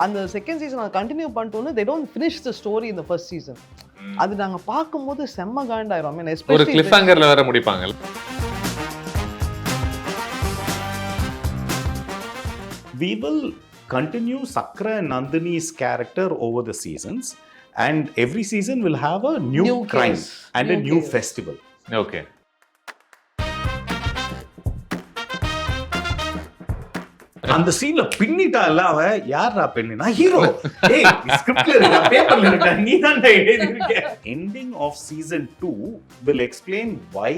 அந்த second season அதை continue பண்ணிட்டோன்னு they don't finish the story in the first season. அது நாங்க பார்க்கும்போது செம்ம காண்டாயிரும். I mean, ஒரு கிளிஃப் ஹேங்கர்ல வேற முடிப்பாங்க. We will continue Sakra and Nandini's character over the seasons, and every season will have a new crime case. And a new festival. Okay. அந்த சீன்ல பின்னிட்டால அவன் யாரா பெண்ணு நான் ஹீரோ ஏய் ஸ்கிரிப்ட்ல இருக்க பேப்பர்ல இருக்க நீ தான் எழுதி இருக்க. Ending of season 2 will explain why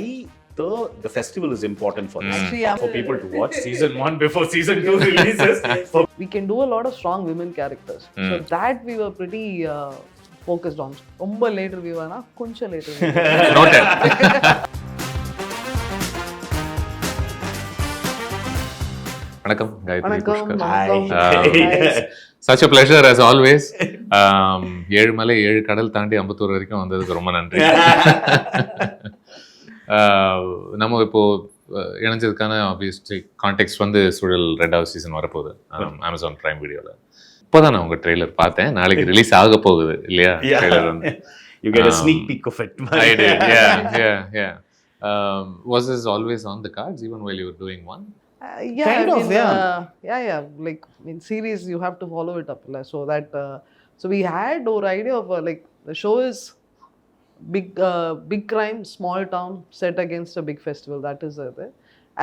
the festival is important for us. For people to watch season 1 before season 2 releases. We can do a lot of strong women characters. So that we were pretty focused on. ரொம்ப later we were na கொஞ்சம் later. Noted. வணக்கம் Gayatri, Pushkar. Such a pleasure as always. 7 மலை 7 கடல் தாண்டி அம்பத்தூர் வரைக்கும் வந்ததுக்கு ரொம்ப நன்றி. நம்ம இப்போ இணைஞ்சதுக்கான ஆப்வியஸ்லி கான்டெக்ட் வந்து சுழல் 2வது சீசன் வரப்போகுது அமேசான் பிரைம் வீடியோல. இப்போதான் நான் உங்க ட்ரெய்லர் பார்த்தேன். நாளைக்கு ரிலீஸ் ஆக போகுது இல்லையா? ட்ரெய்லர் வந்து you get a sneak peek of it. I did. Yeah. Was this always on the cards even while you were doing one? Yeah, kind of, yeah. Like in series, you have to follow it up. So that, so we had our idea of like the show is big crime, small town set against a big festival. That is it.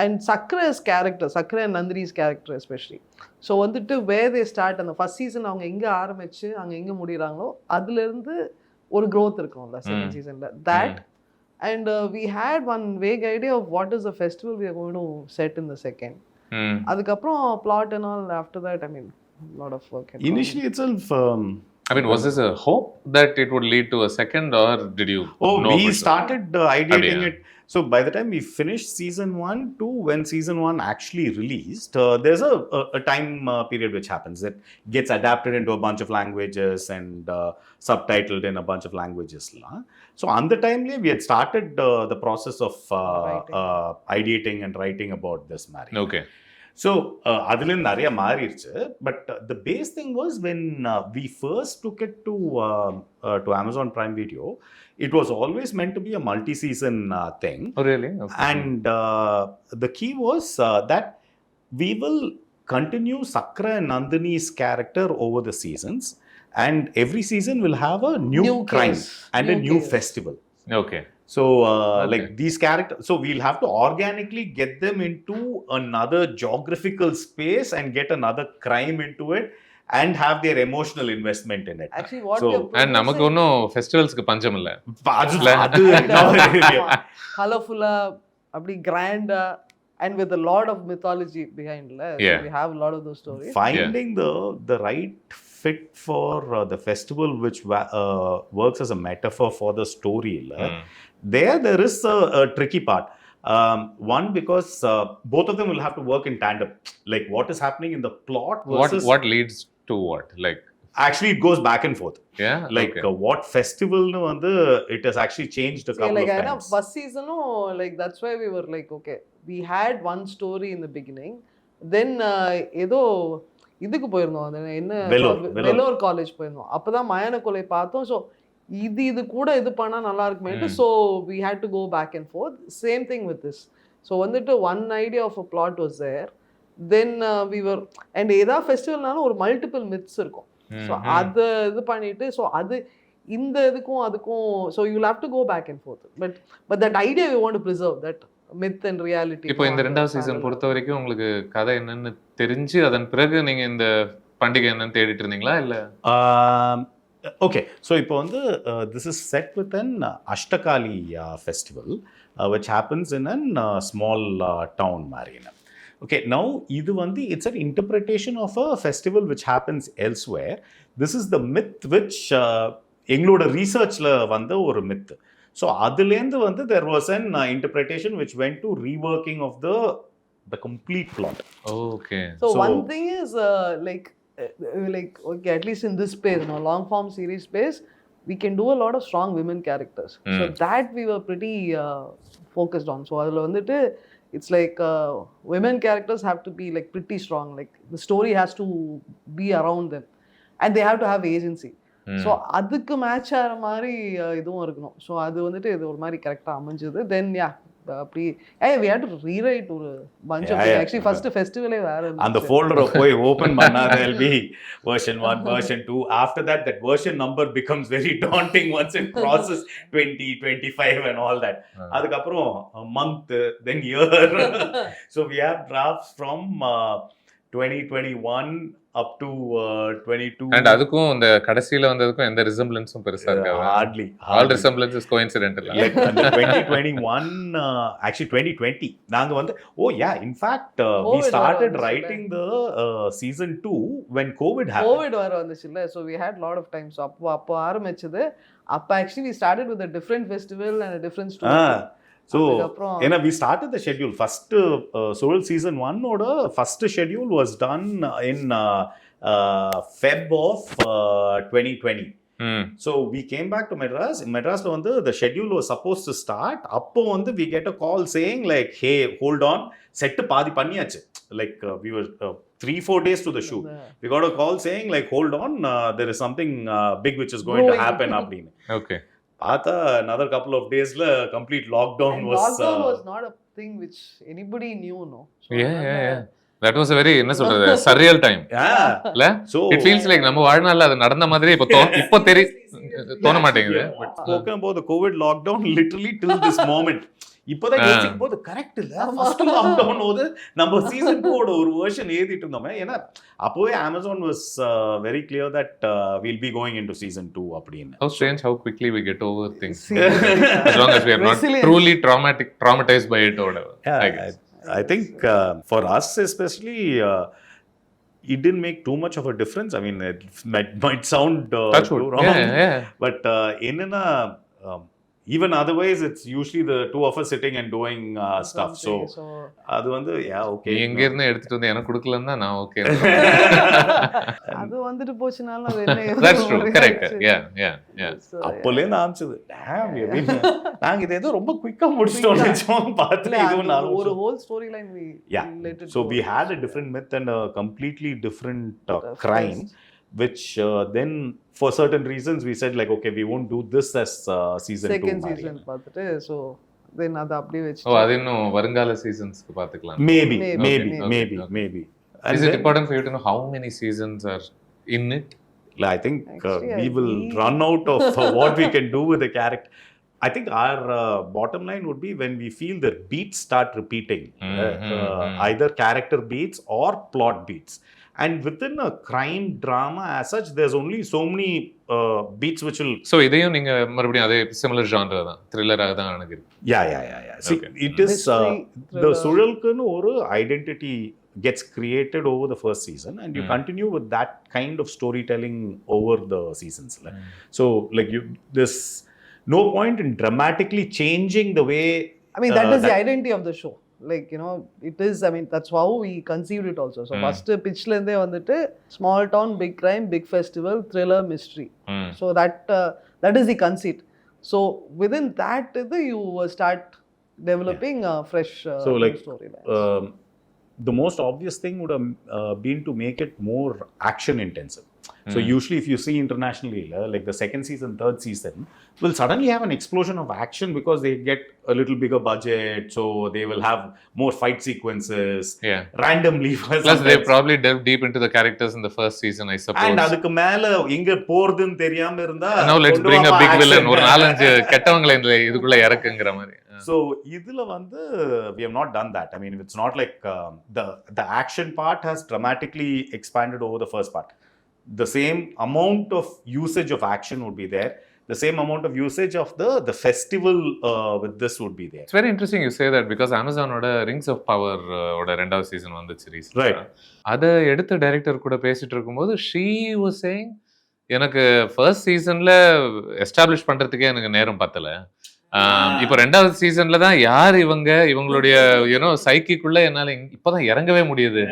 And Sakra's character, Sakra and Nandini's character especially. So வந்துட்டு where they start அந்த first season அவங்க எங்க ஆரம்பிச்சு அங்க எங்க முடிறாங்களோ அதுல இருந்து ஒரு growth இருக்கும்ல second seasonல. That and we had one vague idea of what is the festival we are going to set in the second. அதுக்கப்புறம் plot and all after that, I mean, a lot of work. Initially itself, I mean, was this a hope that it would lead to a second, or did you know? We started ideating it. So by the time we finished season 1 to when season 1 actually released, there's a time period which happens. It gets adapted into a bunch of languages and subtitled in a bunch of languages. So on the time we had started the process of ideating and writing about this marriage. Okay. So அதுலேருந்து நிறைய மாறிடுச்சு. But the base thing was when we first took it to Amazon Prime Video, it was always meant to be a multi-season thing. Oh, really? Okay. And the key was that we will continue Sakra and Nandini's character over the seasons, and every season will have a new crime and a new festival. Okay. So like these characters, so we'll have to organically get them into another geographical space and get another crime into it and have their emotional investment in it. Actually, what and நமக்கு ஒன்னும் ஃபெஸ்டிவல்ஸ்க்கு பஞ்சம் இல்ல. அது கலர்ஃபுல்லா அப்படி கிராண்டா and with a lot of mythology behind la. So we have a lot of those stories. Finding the right fit for the festival which works as a metaphor for the story. There is a tricky part. One, because both of them will have to work in tandem. Like what is happening in the plot versus what leads to what? Like actually it goes back and forth. Yeah. Like what festival nu vandu it has actually changed a couple like, of times. First season like that's why we were like okay, we had one story in the beginning. Then ஏதோ இதுக்கு போயிருந்தோம், என்ன வெலோர் college போயிருந்தோம். அப்பதான் மயான கொலை பார்த்தோம். So இது கூட இது பண்ணா நல்லா இருக்குமேட்டு. So we had to go back and forth. Same thing with this. So வந்துட்டு one idea of a plot was there. Then we were and ஏதா ஃபெஸ்டிவல்னாலும் ஒரு மல்டிபிள் மித்ஸ் இருக்கும். ஸோ அது இது பண்ணிட்டு ஸோ அது இந்த இதுக்கும் அதுக்கும் so you have to go back and forth. But that idea we want to preserve that myth and reality. இப்போ இந்த 2வது சீசன் பொறுத்த வரைக்கும் உங்களுக்கு கதை என்னன்னு தெரிஞ்சு அதன் பிறகு நீங்க இந்த பண்டிகை என்னன்னு தேடிட்டு இருந்தீங்களா இல்ல? Okay, so இப்போ வந்து this is set with an Ashtakali festival which happens in a small town Marina. Okay, now இது வந்து it's an interpretation of a festival which happens elsewhere. This is the myth which எங்களோட ரிசர்ச்ல வந்த ஒரு myth. So அதுலேருந்து வந்து there was an interpretation which went to reworking of the complete plot. Okay. So one thing is like okay, at least in this space, long form series space, we can do a lot of strong women characters. So that we were pretty focused on. So அதுல வந்துட்டு it's like women characters have to be like pretty strong, like the story has to be around them and they have to have agency. So அதுக்கு match ஆகிற மாதிரி இதுவும் இருக்கணும். So அது வந்துட்டு இது ஒரு மாதிரி கரெக்டாக அமைஞ்சது. தென் யா அப்படி we had to rewrite ஒரு bunch of things. Actually first festival வேற அந்த ஃபோல்டரை போய் ஓபன் பண்ணா there'll be version 1 version 2. After that version number becomes very daunting once it crosses 20 25 and all that. அதுக்கு அப்புறம் month then year. So we have drafts from 2021 up to 22 and அதுக்கும் அந்த கடைசில வந்ததுக்கும் எந்த ரிசம்பிளன்ஸும் பெருசா இருக்காது. hardly all resemblance is coincidental. like 2021 actually 2020 நாங்க வந்து in fact we started writing the season 2 when covid happened. covid வர வந்துச்சுல, so we had lot of time. so அப்போ ஆரம்பிச்சது. அப்போ actually we started with a different festival and a different story. So we started the schedule first. Suzhal season 1 oda first schedule was done in Feb of 2020. So we came back to Madras lo vandu the schedule was supposed to start. Appo vandu we get a call saying like, hey, hold on, set paadi panniyachu. Like we were 3-4 days to the shoot. We got a call saying like, hold on, there is something big which is going to happen abdin. Okay. Another couple of days la complete lockdown and was lockdown was not a thing which anybody knew, no? So yeah. That was a very என்ன சொல்றது surreal time. இல்ல so it feels like நம்ம வாழ்நாள்ல அது நடந்த மாதிரி இப்போ தோண மாட்டேங்குது. But spoken about the covid lockdown literally till this moment. இப்போதான் யோசிக்கும் போது கரெக்ட் இல்ல, ஃபர்ஸ்ட் லாக்டவுன் போது நம்ம சீசன் 2 ஓட ஒரு வெர்ஷன் ஏதிட்டு இருந்தோமே. ஏன்னா அப்போவே Amazon was very clear that we'll be going into season 2 அப்படின்னு. How strange how quickly we get over things as long as we are not truly traumatized by it or whatever. I think for us especially it didn't make too much of a difference. I mean it might sound too wrong, but enna even otherwise it's usually the two of us sitting and doing stuff. So adu vandu okay inga irundha edutittu vandu enak kudukkalana na okay adu vanditu pochinaala adu enna. That's true, correct. Yeah appole naamchadu damn naanga idu romba quick ah mudichitom nechom paathla idu na oru whole storyline we let it. So we had a different myth and a completely different crime which then for certain reasons we said like, okay, we won't do this as season 2 second season paathutte. So then adu appadi vechu adu inno varungala seasons ku paathukalam. Maybe is it important for you to know how many seasons are in it? I think we will run out of what we can do with the character. I think our bottom line would be when we feel the beats start repeating, either character beats or plot beats. And within a crime drama as such, there's only so many beats which will... So, இதையும் நீங்க மறுபடியும் அதே similar genre தான், thriller ஆக தான் நினைக்கிறேன். Yeah. See, it is the Suzhalக்குன்னு ஒரு identity gets created over the first season and you continue with that kind of storytelling over the seasons. So, like there's no point in dramatically changing the way... I mean, that is the identity of the show. Like, you know, it is, I mean, that's how we conceived it also. So first pitch la inde vandittu small town, big crime, big festival, thriller, mystery. So that is the conceit. So within that you start developing fresh so like storylines. The most obvious thing would have been to make it more action intensive. So usually if you see internationally, like the second season, third season will suddenly have an explosion of action because they get a little bigger budget, so they will have more fight sequences randomly. Plus they probably delve deep into the characters in the first season, I suppose. And adukku mela inga போறதுன்னு தெரியாம இருந்தா now let's bring a big villain, ஒரு நாலஞ்சு கெட்டவங்களை இந்த இதுக்குள்ள இறக்குங்கற மாதிரி. So idhula vandu we have not done that. I mean it's not like the action part has dramatically expanded over the first part. The same amount of usage of action would be there. The same amount of usage of the festival with this would be there. It's very interesting you say that because Amazon oda Rings of Power oda rendav season vanduchu recently. Right. Ada edutha director kuda pesittu irukumbodhu she was saying எனக்கு first சீசன்ல establish பண்றதுக்கே எனக்கு நேரம் பத்தல. இப்போ ரெண்டாவது சீசன்ல தான் யார் இவங்களுடைய சைக்கிக்குள்ள என்னால இப்பதான் இறங்கவே முடியுது.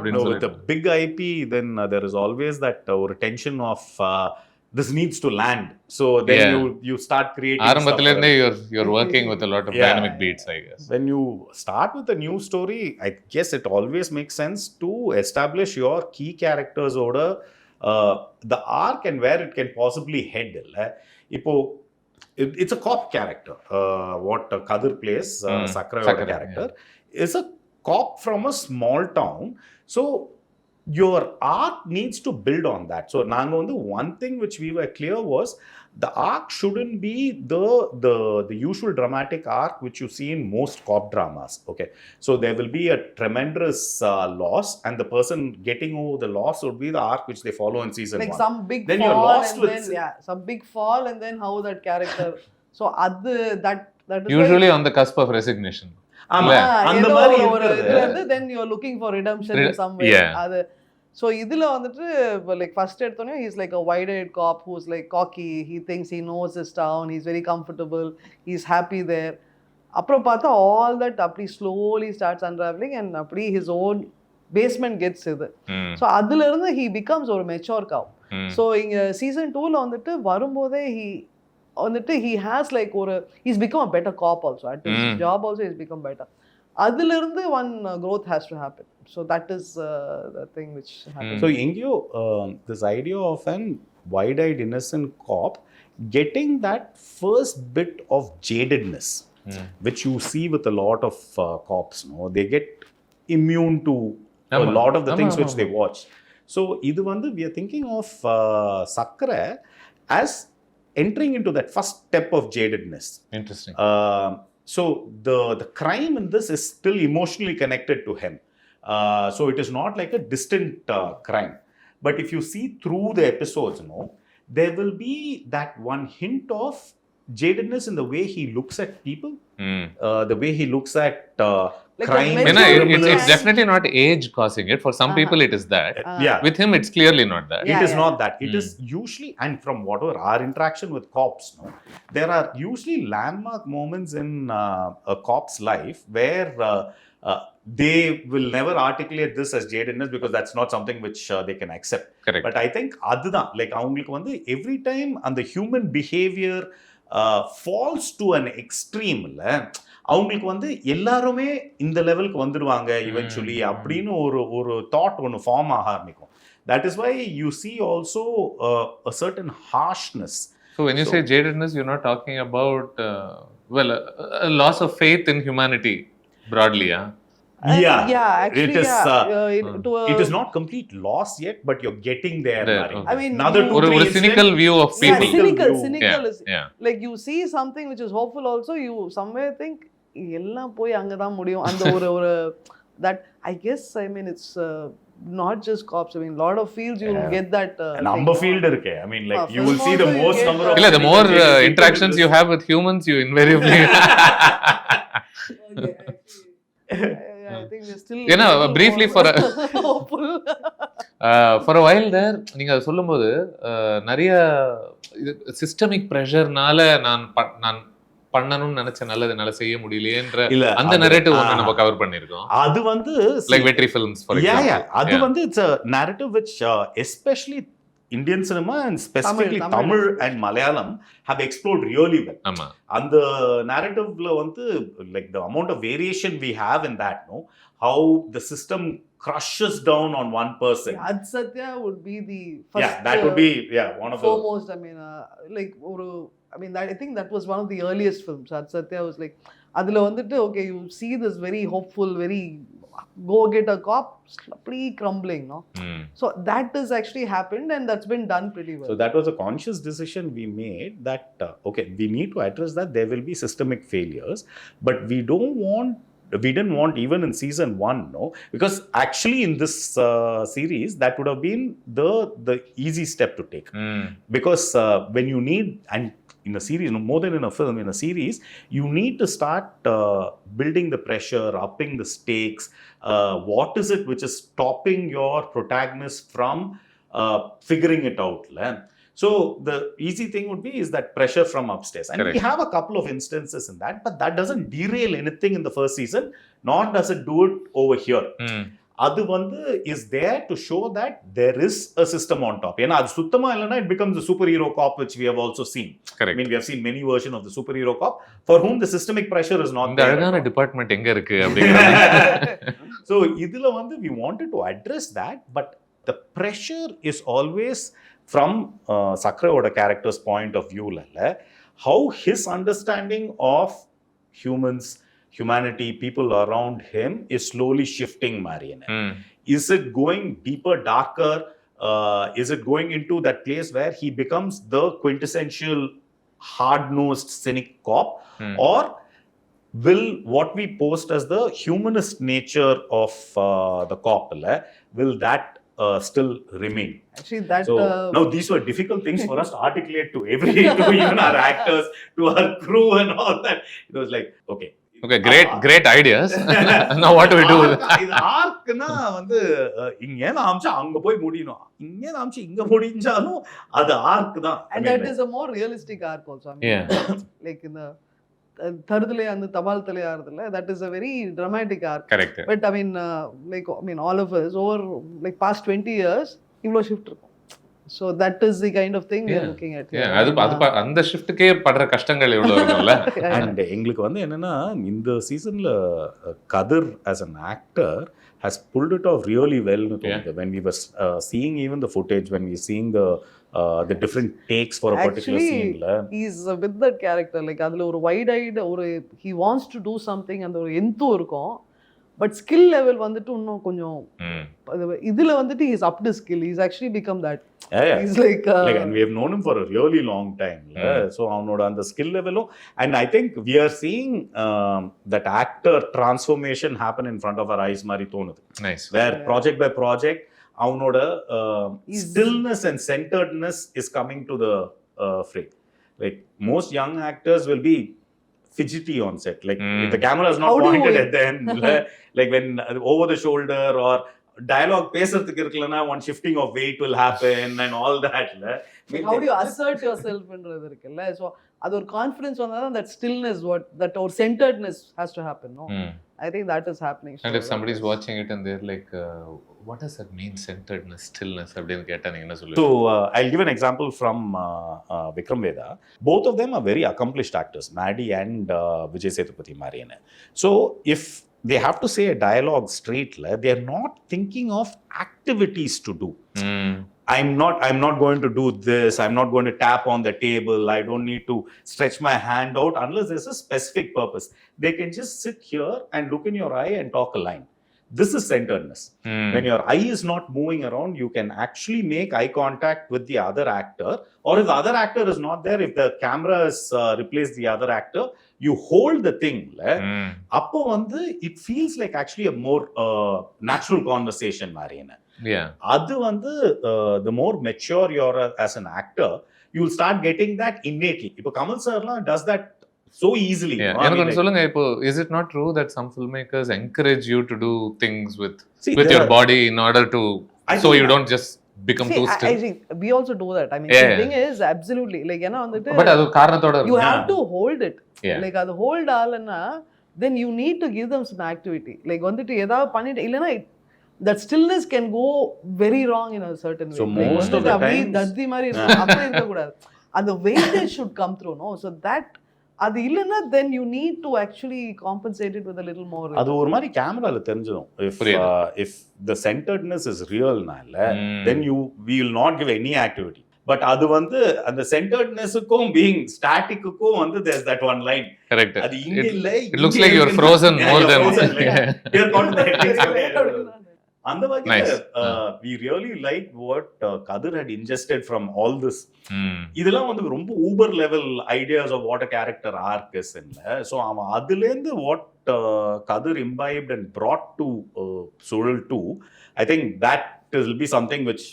With a big IP, then there is always that tension of this needs to land. So then Yeah. you start creating ஆரம்பத்துல stuff. இருந்தே you're working with a lot of Yeah. dynamic beats, I guess. When you start with a new story, I guess it always makes sense to establish your key characters order, the arc and where it can possibly head. Ipo it's a cop character. What Kadir plays, Sakrayoda Sakra, character, is a cop from a small town. So your arc needs to build on that. So one thing which we were clear was the arc shouldn't be the usual dramatic arc which you see in most cop dramas. Okay, so there will be a tremendous loss, and the person getting over the loss would be the arc which they follow in season like 1. some big Then fall, you're lost and with then some big fall, and then how that character. So that is Usually on the cusp of resignation. ஆமா அந்த ஏதோ மாதிரி ஒரு இருக்குது. இதுல இருந்து then you are looking for redemption in some way. Yeah. அது so இதுல வந்துட்டு like first எடுத்தோனே he's like a wide-eyed cop who's like cocky, he thinks he knows his town, he's very comfortable, he's happy there. அப்புறம் பார்த்தா all that அப்படி slowly starts unraveling, and அப்படி his own basement gets இது. So அதுல இருந்து he becomes ஒரு mature cop. So இங்க season 2ல வந்துட்டு வரும்போதே he has like he's become a better cop also. At his job also he's become better. அதுல இருந்து one growth has to happen. So that is the thing which happens. So Ingyo, this idea of an wide-eyed innocent cop getting that first bit of jadedness, which you see with a lot of cops, they get immune to a lot of the things which they watch. So idu we are thinking of Sakra as entering into that first step of jadedness. Interesting. So the crime in this is still emotionally connected to him. So it is not like a distant crime. But if you see through the episodes, there will be that one hint of jadedness in the way he looks at people, the way he looks at Like crime. It's definitely not age causing it. For some people, it is that. Yeah. With him, it's clearly not that. It is not that. It is usually, and from whatever our interaction with cops, there are usually landmark moments in a cop's life where they will never articulate this as jadedness because that's not something which they can accept. Correct. But I think அதுதான் like அவங்களுக்கு வந்து every time அந்த human behavior falls to an extreme இல்ல அவங்களுக்கு வந்து எல்லாருமே இந்த லெவலுக்கு வந்துடுவாங்க eventually அப்படின்னு ஒரு தாட் ஒன்று ஃபார்ம் ஆக ஆரம்பிக்கும். That is why you see also a certain harshness. So when you say jadedness, you're not talking about a loss of faith in humanity broadly, yeah. Actually, it is, it is not complete loss yet, but you're getting there. Okay. I mean, another ஒரு cynical view of people. Cynical is like you see something which is hopeful also, you somewhere think எல்லாம் போய் அங்கதான் முடியும் அந்த ஒரு that I guess I mean it's not just cops. I mean a lot of fields you will get that number field irukke. I mean like you will see the most number of the more interactions you have with humans, you invariably I think we're still briefly for a while there நீங்க சொல்லும்போது நிறைய systemic பிரஷர்னால நான் பண்ணணும்னு நினைச்ச நல்லது செய்ய முடியலையேன்ற அந்த narrative ஒன்னு நம்ம கவர் பண்ணிருக்கோம். அது வந்து like வெற்றி films for example. அது வந்து it's a narrative which especially Indian cinema and specifically Tamil and Malayalam have explored really well. ஆமா. அந்த narrativeல வந்து like the amount of variation we have in that, how the system crushes down on one person. Ad Satya would be the first. That would be one of foremost, the foremost. I mean like I think that was one of the earliest films. Ad Satya was like adula vandittu okay, you see this very hopeful, very go get a cop slowly crumbling, so that has actually happened and that's been done pretty well. So that was a conscious decision we made that okay, we need to address that there will be systemic failures, but we didn't want even in season 1, because actually in this series that would have been the easy step to take, because when you need, and in a series, more than in a film, in a series, you need to start building the pressure, upping the stakes. What is it which is stopping your protagonist from figuring it out? So the easy thing would be is that pressure from upstairs. And we have a couple of instances in that, but that doesn't derail anything in the first season, nor does it do it over here. அது வந்து is there to show that there is a system on top. ஏன்னா அது சுத்தமா இல்லைன்னா it becomes a superhero cop, which we have also seen. Correct. I mean, we have seen many versions of the superhero cop for whom the systemic pressure is not இந்த there. அழகான department எங்க இருக்கு அப்படிங்கிறது. So இதுல வந்து we wanted to address that, but the pressure is always from Sakhiyoda character's point of view, how his understanding of humans, humanity, people around him is slowly shifting, Marianne. Is it going deeper, darker? Is it going into that place where he becomes the quintessential hard-nosed cynic cop? Or will what we post as the humanist nature of the cop, will that still remain? Actually, that so now these were difficult things for us to articulate to even our actors, to our crew and all that. It was like, okay, great ideas. Now what do we do with it? இது ஆர்க்னா வந்து இங்க ஆம்ச்சா அங்க போய் முடியணும், இங்க ஆம்ச்சா இங்க முடிஞ்சாலும் அது ஆர்க் தான். And that is a more realistic arc also. I mean, like in the தருதலை அந்த தபால் தலை ஆறுதுல, that is a very dramatic arc. Correct. But I mean all of us over like past 20 years இவ்ளோ shift இருக்கும். So that is the kind of thing we are looking at. அது அந்த ஷிஃப்ட்க்கே படுற கஷ்டங்கள் எவ்வளவு இருக்கும்ல. And எங்களுக்கு வந்து என்னன்னா இந்த சீசன்ல கதிர் as an actor has pulled it off really well. When we were seeing even the footage, when we seeing the different takes for a particular scene, he's with that character, like adula ஒரு wide eyed ஒரு he wants to do something and ஒரு enthu இருக்கும். But skill level வந்துட்டு இன்னும் கொஞ்சம் இதுல வந்துட்டு he's upped his skill. He's actually become that. He's like and we have known him for a really long time. So avanoda and the skill level, and I think we are seeing that actor transformation happen in front of our eyes mari thonudhu. Nice. Where project by project avanoda stillness and centeredness is coming to the frame. Like most young actors will be fidgety on set, like if the camera is not pointed at them, like when over the shoulder or dialogue பேசுறதுக்கு இருக்குலனா one shifting of weight will happen and all that. How do you assert yourself ன்றது இருக்குல்ல, so அது ஒரு confidence வந்தா that stillness, what that or centeredness has to happen, no? I think that is happening. And if somebody is watching it and they're like what does that mean, centeredness, stillness அப்படினு கேட்டா நீங்க என்ன சொல்லுவீங்க? So I'll give an example from Vikram Veda. Both of them are very accomplished actors, Maddie and Vijay Sethupathi Marianne. So if they have to say a dialogue straight, they are not thinking of activities to do. I'm not going to do this, I'm not going to tap on the table, I don't need to stretch my hand out unless there's a specific purpose. They can just sit here and look in your eye and talk a line. This is centeredness. When your eye is not moving around, you can actually make eye contact with the other actor, or if the other actor is not there, if the camera has replaced the other actor, you hold the thing. Appo vandu it feels like actually a more natural conversation, Marianne. அது வந்து the more mature you are as an actor, you will start getting that innately. இப்போ கமல் சார்லாம் does that so easily. எனக்கு சொல்லுங்க, இப்போ is it not true that some filmmakers encourage you to do things with your body in order to so you don't just become too still? I think we also do that. I mean, the thing is absolutely like ஏனா வந்துட்டு but அது காரணத்தோட you have to hold it. Like அது hold ஆலனா then you need to give them some activity. Like வந்துட்டு ஏதாவது பண்ணிட்டு இல்லனா that stillness can go very wrong in a certain way. So most of the time தத்தி மாதிரி அப்படி இருக்க கூடாது. அந்த weightage should come through, no? So that அது இல்லனா then you need to actually compensate it with a little more. அது ஒரு மாதிரி கேமரால தெரிஞ்சிடும். If the centeredness is real then we will not give any activity. But அது வந்து அந்த centerednessக்கும் being staticக்கும் வந்து there's that one line. Correct. அது இங்க இல்ல. It looks like you're frozen more than you're got the அந்த வகையில we really like what Kadir had ingested from all this. இதெல்லாம் வந்து ரொம்ப uber level ideas of what a character arc is இல்ல. So அவன் அதுலேருந்து வாட் Kadir imbibed and brought to Suzhal 2, I think that will be something which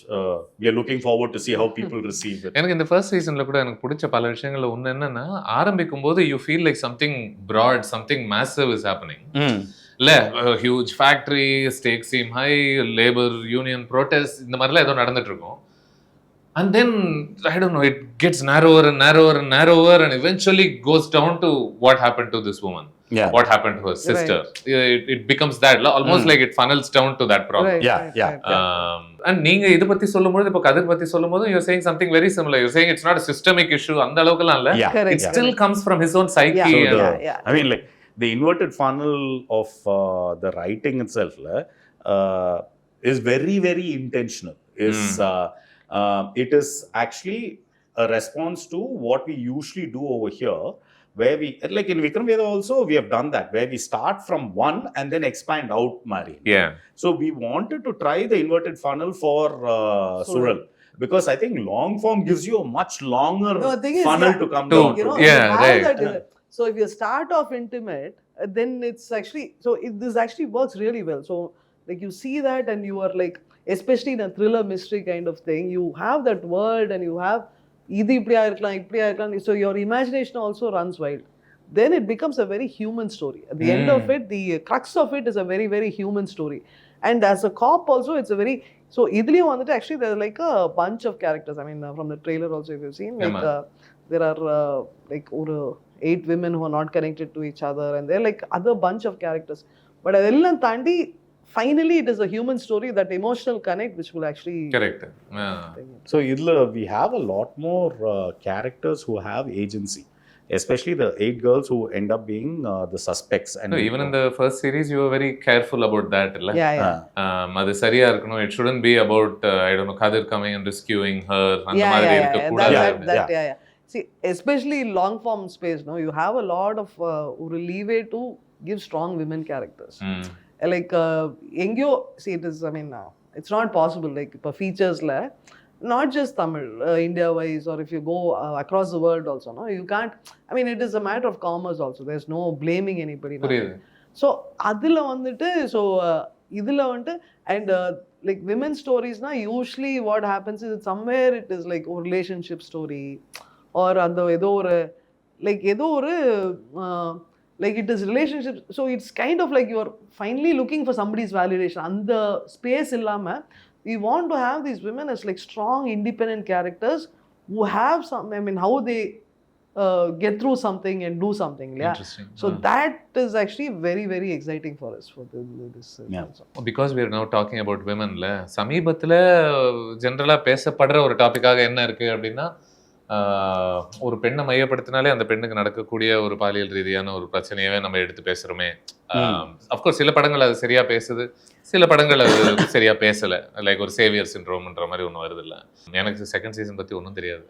we are looking forward to see how people receive it. எனக்கு இந்த first சீசன்ல கூட எனக்கு பிடிச்ச பல விஷயங்கள்ல ஒன்று என்னன்னா, ஆரம்பிக்கும் போது you feel like something broad, something massive is happening. இல்ல huge factory, stack seem high, labour union protest, இந்த மாதிரிலாம் ஏதோ நடந்துட்டு இருக்கும். And then I don't know, it gets narrower and narrower and narrower and eventually goes down to what happened to this woman. Yeah. what happened to her sister. It becomes that almost like it funnels down to that problem. Right, Yeah, right, yeah. right. And நீங்க இத பத்தி சொல்லும்போது இப்ப கதிர் பத்தி சொல்லும்போது you're saying something very similar. You're saying it's not a systemic issue அந்த அளவுக்குலாம் இல்ல. Yeah, Correct, It still comes from his own psyche. Yeah. So and- I mean, like the inverted funnel of the writing itself is very, very intentional. It is actually a response to what we usually do over here, where we, like in Vikram Vedha also, we have done that, where we start from one and then expand out, Marine. Yeah. So we wanted to try the inverted funnel for Suzhal, because I think long form gives you a much longer No, the thing is, funnel yeah, to come to- down you to. know, Yeah, you have right. that, so if you start off intimate, then it's actually, so this actually works really well. So like you see that and you are like, especially in a thriller mystery kind of thing, you have that world and you have இது இப்படியா இருக்கலாம், so your imagination also runs wild. Then it becomes a very human story. At the end of it, the crux of it is a very, very human story. And as a cop also, it's a very, so idliyum vandittu actually there's like a bunch of characters. I mean, from the trailer also if you've seen, like there are like 8 women who are not connected to each other, and they're like other bunch of characters. But adellam thandi, finally it is a human story, that emotional connect which will actually Correct. So we have a lot more characters who have agency, especially the 8 girls who end up being the suspects. And No, even in the first series you were very careful about that. அது சரியா இருக்கணும். It shouldn't be about I don't know, Kadir coming and rescuing her. அந்த மாதிரி இருக்க கூடாது. See, especially long form space, no, you have a lot of leeway to give strong women characters. Like engyo, see, it is, I mean, it's not possible, like for features la, not just Tamil, India wise, or if you go across the world also, no, you can't, I mean, it is a matter of commerce also, there's no blaming anybody. So adula vandittu, so idula vandu, and like women stories na, usually what happens is somewhere it is like a relationship story, or and edo or like edo or like it is relationships, so it's kind of like you are finally looking for somebody's validation and the space illama, we want to have these women as like strong independent characters who have some, I mean, how they get through something and do something. Interesting. So that is actually very, very exciting for us for this also. Because we are now talking about women la, சமீபத்துல ஜெனரலா பேசப்படுற ஒரு டாபிக்காக என்ன இருக்கு அப்படின்னா, ஒரு பெண்ணை மையப்படுத்தினாலே அந்த பெண்ணுக்கு நடக்கக்கூடிய ஒரு பாலியல் ரீதியான ஒரு பிரச்சனையவே நம்ம எடுத்து பேசுறோமே. அஃப்கோர்ஸ் சில படங்கள் அது சரியா பேசுது, சில படங்கள் அது சரியா பேசல. லைக் ஒரு சேவியர் சிண்ட்ரோம்ன்ற மாதிரி ஒன்று வருது இல்ல. எனக்கு செகண்ட் சீசன் பத்தி ஒன்றும் தெரியாது,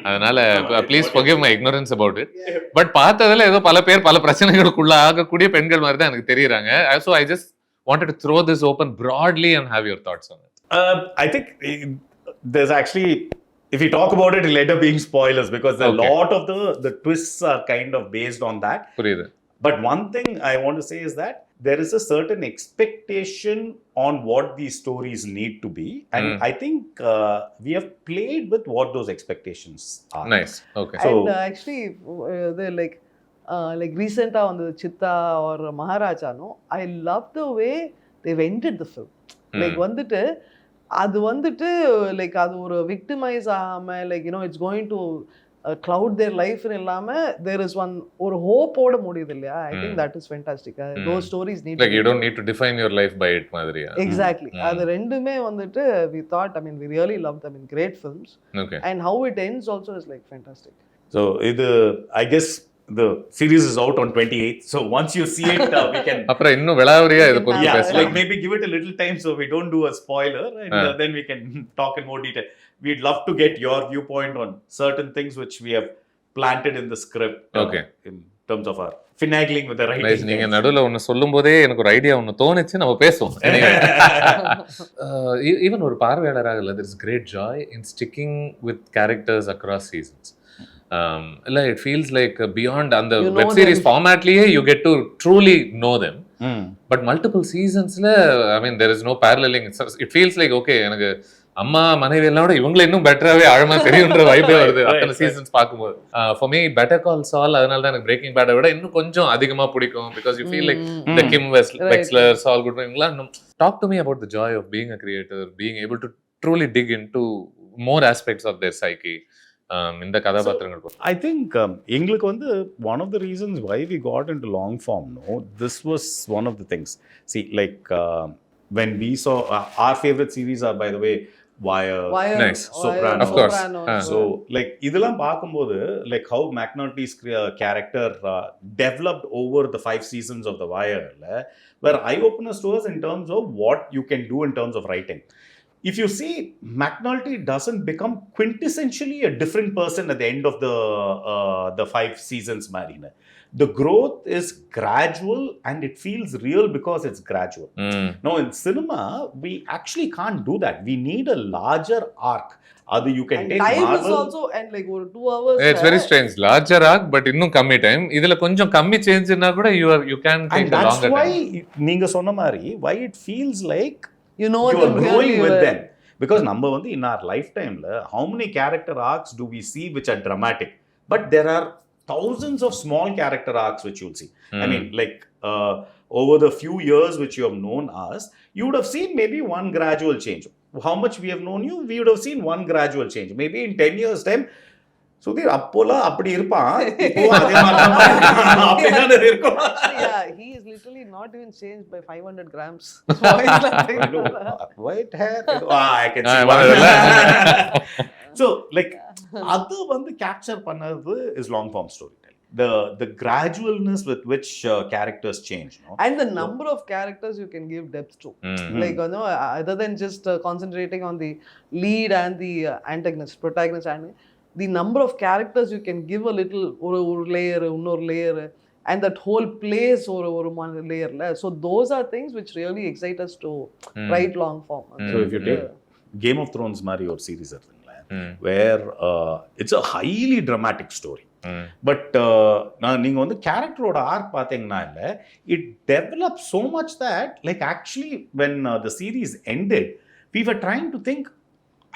அதனால please forgive my ignorance about it. But பார்த்ததுல ஏதோ பல பேர் பல பிரச்சனைகளுக்குள்ள ஆகக்கூடிய பெண்கள் மாதிரி தான் எனக்கு தெரியுறாங்க. So I just wanted to throw this open broadly and have your thoughts on it. I think there's actually, if we talk about it, it'll end up being spoilers, because a lot of the twists are kind of based on that. புரியுது. But one thing I want to say is that there is a certain expectation on what these stories need to be, and I think we have played with what those expectations are. Nice. Okay. So, and actually they're like recent on the Chitta or Maharaja, no, I love the way they've ended the film. Like வந்துட்டு அது வந்துட்டு like அது ஒரு victimise ஆகாம, like you know it's going to cloud their life இல்லாம there is one ஒரு hope ஓட முடியுது இல்லையா. I think that is fantastic. Those stories need like you don't need to define your life by it மாதிரியா. Exactly. அது ரெண்டுமே வந்துட்டு we thought, I mean, we really loved them in great films. Okay. And how it ends also is like fantastic. So I guess the series is out on 28th, so once you see it we can அப்புறம் இன்னும் விளாவரியா இத பத்தி பேசலாம். Like maybe give it a little time so we don't do a spoiler, and then we can talk in more detail. We'd love to get your viewpoint on certain things which we have planted in the script. Okay. In terms of our finagling with the writing. Nice. நீங்க நடுவுல ஒன்னு சொல்லும்போதே எனக்கு ஒரு idea ஒன்னு தோணுச்சு, நம்ம பேசுவோம். ஈவன் ஒரு பார்வையாளராக இல்ல, there is great joy in sticking with characters across seasons. It feels like beyond on the web series formatliye you get to truly know them. But multiple seasons la, I mean, there is no paralleling. It feels like okay, எனக்கு அம்மா மனைவி எல்லாம் விட இவங்களை இன்னும் பெட்டராகவே ஆழமா தெரியுன்ற வைப்பே வருது அத்தனை சீசன்ஸ் பார்க்கும்போது. ஃபார் மீ பெட்டர் கால் சால், அதனால தான் எனக்கு பிரேக்கிங் பேடை விட இன்னும் கொஞ்சம் அதிகமா பிடிக்கும். Because you feel like the Kim Wexler, Saul Goodman இவங்களாம் இன்னும். Talk to me about the joy of being a creator, being able to truly dig in to more aspects of their psyche, இந்த கதாபாத்திரங்கள் I think எங்களுக்கு வந்து one of the reasons why we got into long form, no, this was one of the things. See, like when we saw our favorite series are, by the way, Wire, Nice. Sopranos. Of course. So, like, இதெல்லாம் பார்க்கும்போது, like how McNulty's character developed over the 5 seasons of The Wire, were eye-openers to us in terms of what you can do in terms of writing. If you see, McNulty doesn't become quintessentially a different person at the end of the 5 seasons, Marina. The growth is gradual and it feels real because it's gradual. Now, in cinema, we actually can't do that. We need a larger arc. Other you can And take time Marvel. is also, and like over 2 hours. It's very strange. Larger arc, but இன்னும் கம்மி time. இதுல கொஞ்சம் கம்மி சேஞ்ச்னா கூட you can take And a that's longer why time. நீங்க சொன்ன மாதிரி why it feels like You know you are them growing really with well. them. Because நம்ம வந்து in our lifetime, how many character arcs do we see which are dramatic? But there are thousands of small character arcs which you'll see. I mean, like over the few years which you have known us, you would have seen maybe one gradual change. How much we have known you, we would have seen one gradual change. Maybe in 10 years' time, Sudhir அப்போலாம் அப்படி இருப்பான், இப்போ அதே மாதிரி அப்படிதான் இருக்கும். Yeah, he is literally not even changed by 500 grams. White hair. I can see why. So, like, அது வந்து capture பண்ணது is long form storytelling. The gradualness with which characters change. No? And the number of characters you can give depth to. Like, you know, other than just concentrating on the lead and the antagonist, protagonist, and the number of characters you can give a little or layer, another layer, and that whole place or one layer. So those are things which really excite us to write long form. So if you take Game of Thrones Mari or series where it's a highly dramatic story. But நீங்க வந்து கேரக்டரோட arc பார்த்தீங்கன்னா இல்லை, it developed so much that like actually when the series ended, we were trying to think,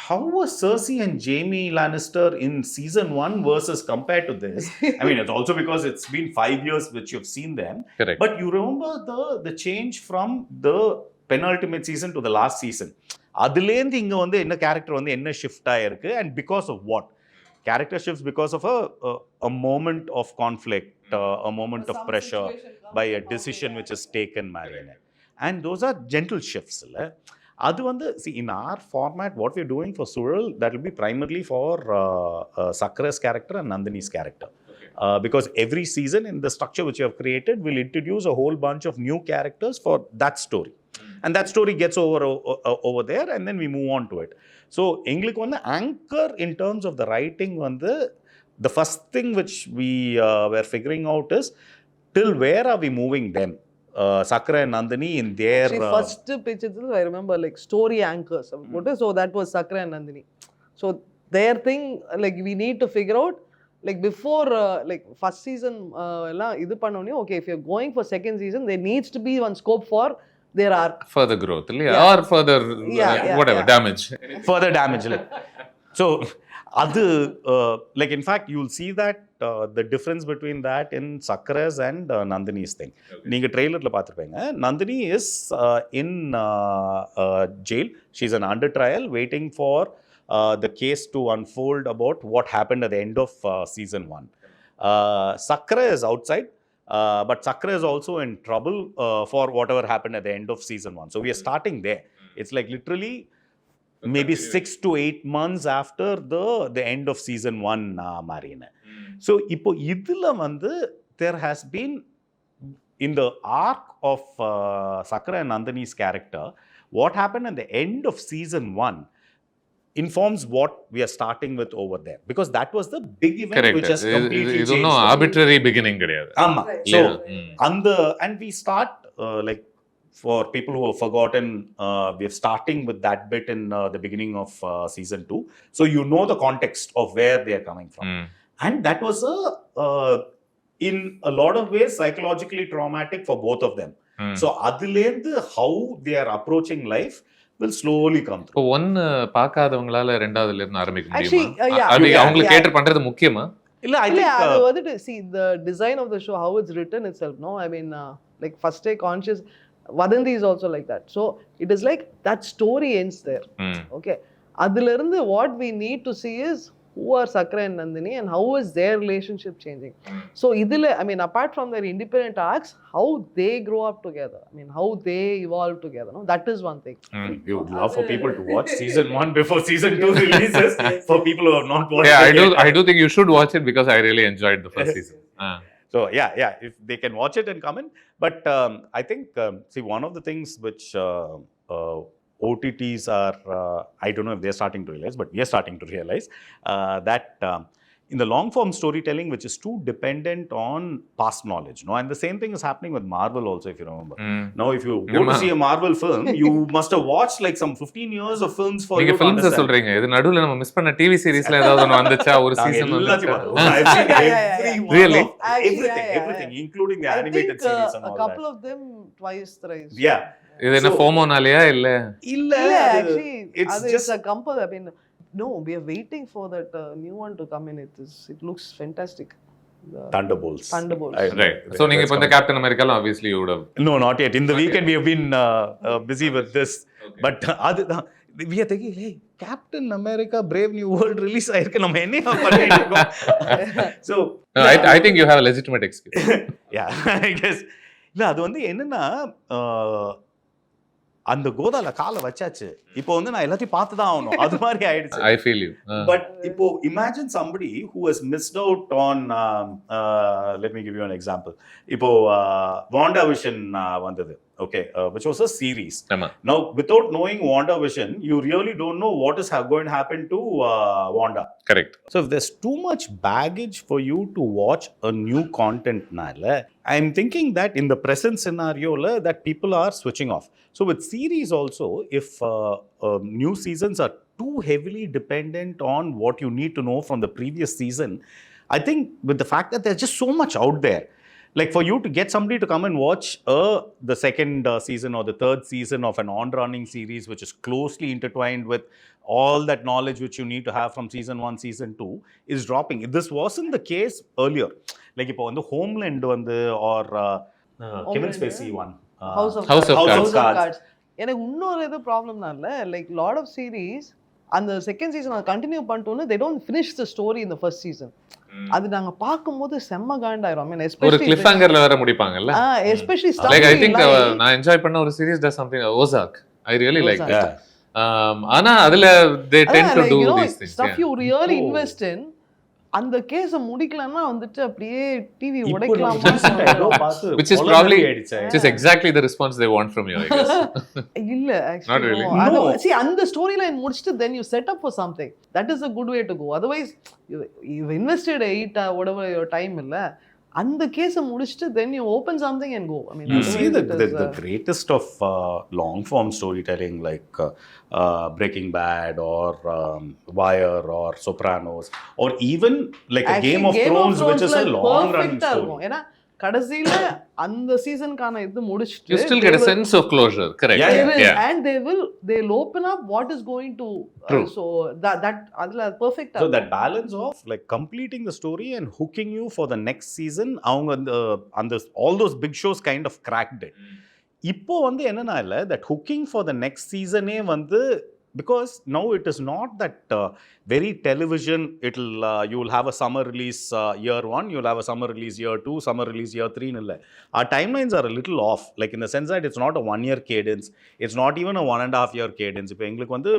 how was Cersei and Jaime Lannister in season 1 versus compared to this? I mean, it's also because it's been 5 years which you've seen them. Correct. But you remember the change from the penultimate season to the last season. அதுலேருந்து இங்கே வந்து என்ன character வந்து என்ன shift ஆகிருக்கு, and because of what? Character shifts because of a moment of conflict, a moment of pressure by a decision which is taken, Marianne. And those are gentle shifts. அது வந்து, see, in our format, what we're doing for Suzhal, that will be primarily for Sakra's character and Nandini's character. Because every season in the structure which you have created will introduce a whole bunch of new characters for that story. And that story gets over there and then we move on to it. So, எங்களுக்கு வந்து anchor in terms of the writing வந்து, the first thing which we were figuring out is, till where are we moving them? Sakra and Nandini in their... Actually, first pitch itself, I remember, like, story anchors. So that was Sakra and Nandini. So their thing, like, we need to figure out, like, before, like, first season, okay, if you're going for second season, there needs to be one scope for their arc. Further growth, or further whatever, damage. Further damage. So, like, in fact, you'll see that the difference between that in Sakra's and Nandini's thing. நீங்க ட்ரெய்லர்ல பார்த்திருப்பீங்க, Nandini is in jail. She's an under trial waiting for the case to unfold about what happened at the end of season 1. Sakra is outside. But Sakra is also in trouble for whatever happened at the end of season 1. So we are starting there. It's like literally maybe 6 to 8 months after the end of season 1, Marina. So இப்போ இதுல வந்து there has been, in the arc of Sakra and Nandini's character, what happened at the end of season 1 informs what we are starting with over there, because that was the big event. Correct. Which has completely changed. No arbitrary beginning kadiyadu. So and we start like, for people who have forgotten, we are starting with that bit in the beginning of season 2, so you know the context of where they are coming from. And that was in a lot of ways psychologically traumatic for both of them. So adilend how they are approaching life will slowly come through. இப்போ ஒன்னு பார்க்காதவங்களால ரெண்டாவதுல இருந்து ஆரம்பிக்க முடியுமா? Actually, அது அவங்களுக்கு cater பண்றது முக்கியமா? இல்ல, I think அது வந்து, see, the design of the show, how it's written itself, no, I mean, like, first day conscious, Vadanthi is also like that. So it is like that story ends there. Okay, adila irundhu what we need to see is who are Sakra and Nandini and how is their relationship changing. So idile, I mean, apart from their independent arcs, how they grow up together, I mean, how they evolve together, no? That is one thing. We would love for people to watch season 1 before season 2 releases. For people who have not watched Yeah, it I do think you should watch it because I really enjoyed the first season. So yeah, if they can watch it and come in. But I think, see, one of the things which OTTs are, I don't know if they're starting to realize, but we are starting to realize that in the long form storytelling, which is too dependent on past knowledge, no? And the same thing is happening with Marvel also, if you remember. Now, if you go to see a Marvel film, you must have watched like some 15 years of films for you to understand. சொல்றீங்க இது நடுவுல நம்ம miss பண்ண TV சீரிஸ்ல ஏதாவது ஒன்னு வந்துச்சா ஒரு season Really? Everything, including the animated series and all that. A couple of them twice, thrice. Yeah. இது என்ன FOMO-நாலயா இல்ல actually it's just a company. I mean, no, we are waiting for that new one to come in. It looks fantastic. Thunderbolts. Right. So நீங்க இப்ப இந்த Captain America obviously you would have. No, not yet. In the weekend we have been busy with this. Okay. But we are thinking, hey, Captain America Brave New World release ஆயிருக்கு, நம்ம என்ன பண்ணிட்டு இருக்கோம்? So I think you have a legitimate excuse. Yeah, I guess. இல்ல, அது வந்து என்னன்னா, அந்த கோதால காலை வச்சாச்சு, இப்போ வந்து நான் எல்லாத்தையும் பார்த்து தான் ஆகணும், அது மாதிரி ஆயிடுச்சு. I feel you. But இப்போ imagine somebody who has missed out on let me give you an example. இப்போ WandaVision வந்தது, okay, which was a series. Now, without knowing WandaVision, you really don't know what is going to happen to Wanda. Correct. So if there's too much baggage for you to watch a new content nala, I'm thinking that in the present scenario that people are switching off. So with series also, if new seasons are too heavily dependent on what you need to know from the previous season, I think with the fact that there's just so much out there, like for you to get somebody to come and watch the second season or the third season of an on-running series which is closely intertwined with all that knowledge which you need to have from season 1, season 2 is dropping. This wasn't the case earlier. Like இப்போ வந்து Homeland வந்து or Kevin Spacey one. House of Cards. எனக்கு இன்னொரு எது ப்ராப்ளம்னா இல்ல, like lot of series அந்த second season continue பண்ணிட்டோன்னு they don't finish the story in the first season. அது நாங்க பாக்கும்போது செம்ம காண்டாயிரும். I mean, especially ஒரு கிளிஃப் ஹேங்கர்ல வேற முடிப்பாங்கல்ல. Especially stuff like I think நான் என்ஜாய் பண்ண ஒரு series does something Ozark. I really like that. ஆனா அதுல they tend to do these things. Stuff you really invest in. அந்த கேஸ முடிக்கலன்னா வந்துட்டு அப்படியே TV உடைக்கலாமா, which is probably just exactly the response they want from you, I guess. இல்ல, actually not really. No. See, அந்த story line முடிச்சிட்டு then you set up for something. That is a good way to go. Otherwise you invested 8 whatever your time இல்ல, அந்த கேஸ முடிச்சிட்டு then you open something and go. I mean, you see the greatest of long form storytelling like Breaking Bad or Wire or Sopranos or even like a Game of Thrones which is a long running story. ஏனா கடைசில அந்த சீசனுக்கான இது முடிச்சிட்டு you still get a sense of closure. Correct. Yeah. And they'll open up what is going to so that adla perfect. So that balance of like completing the story and hooking you for the next season, avanga and all those big shows kind of cracked it. இப்போ வந்து என்னன்னா இல்ல, that hooking for the next season வந்து, because now it is not that very television, you will have a summer release year 1, you will have a summer release year 2, summer release year 3 illa. Our timelines are a little off, like in the sense that it's not a 1 year cadence, it's not even a 1.5 year cadence. இப்போ எங்களுக்கு வந்து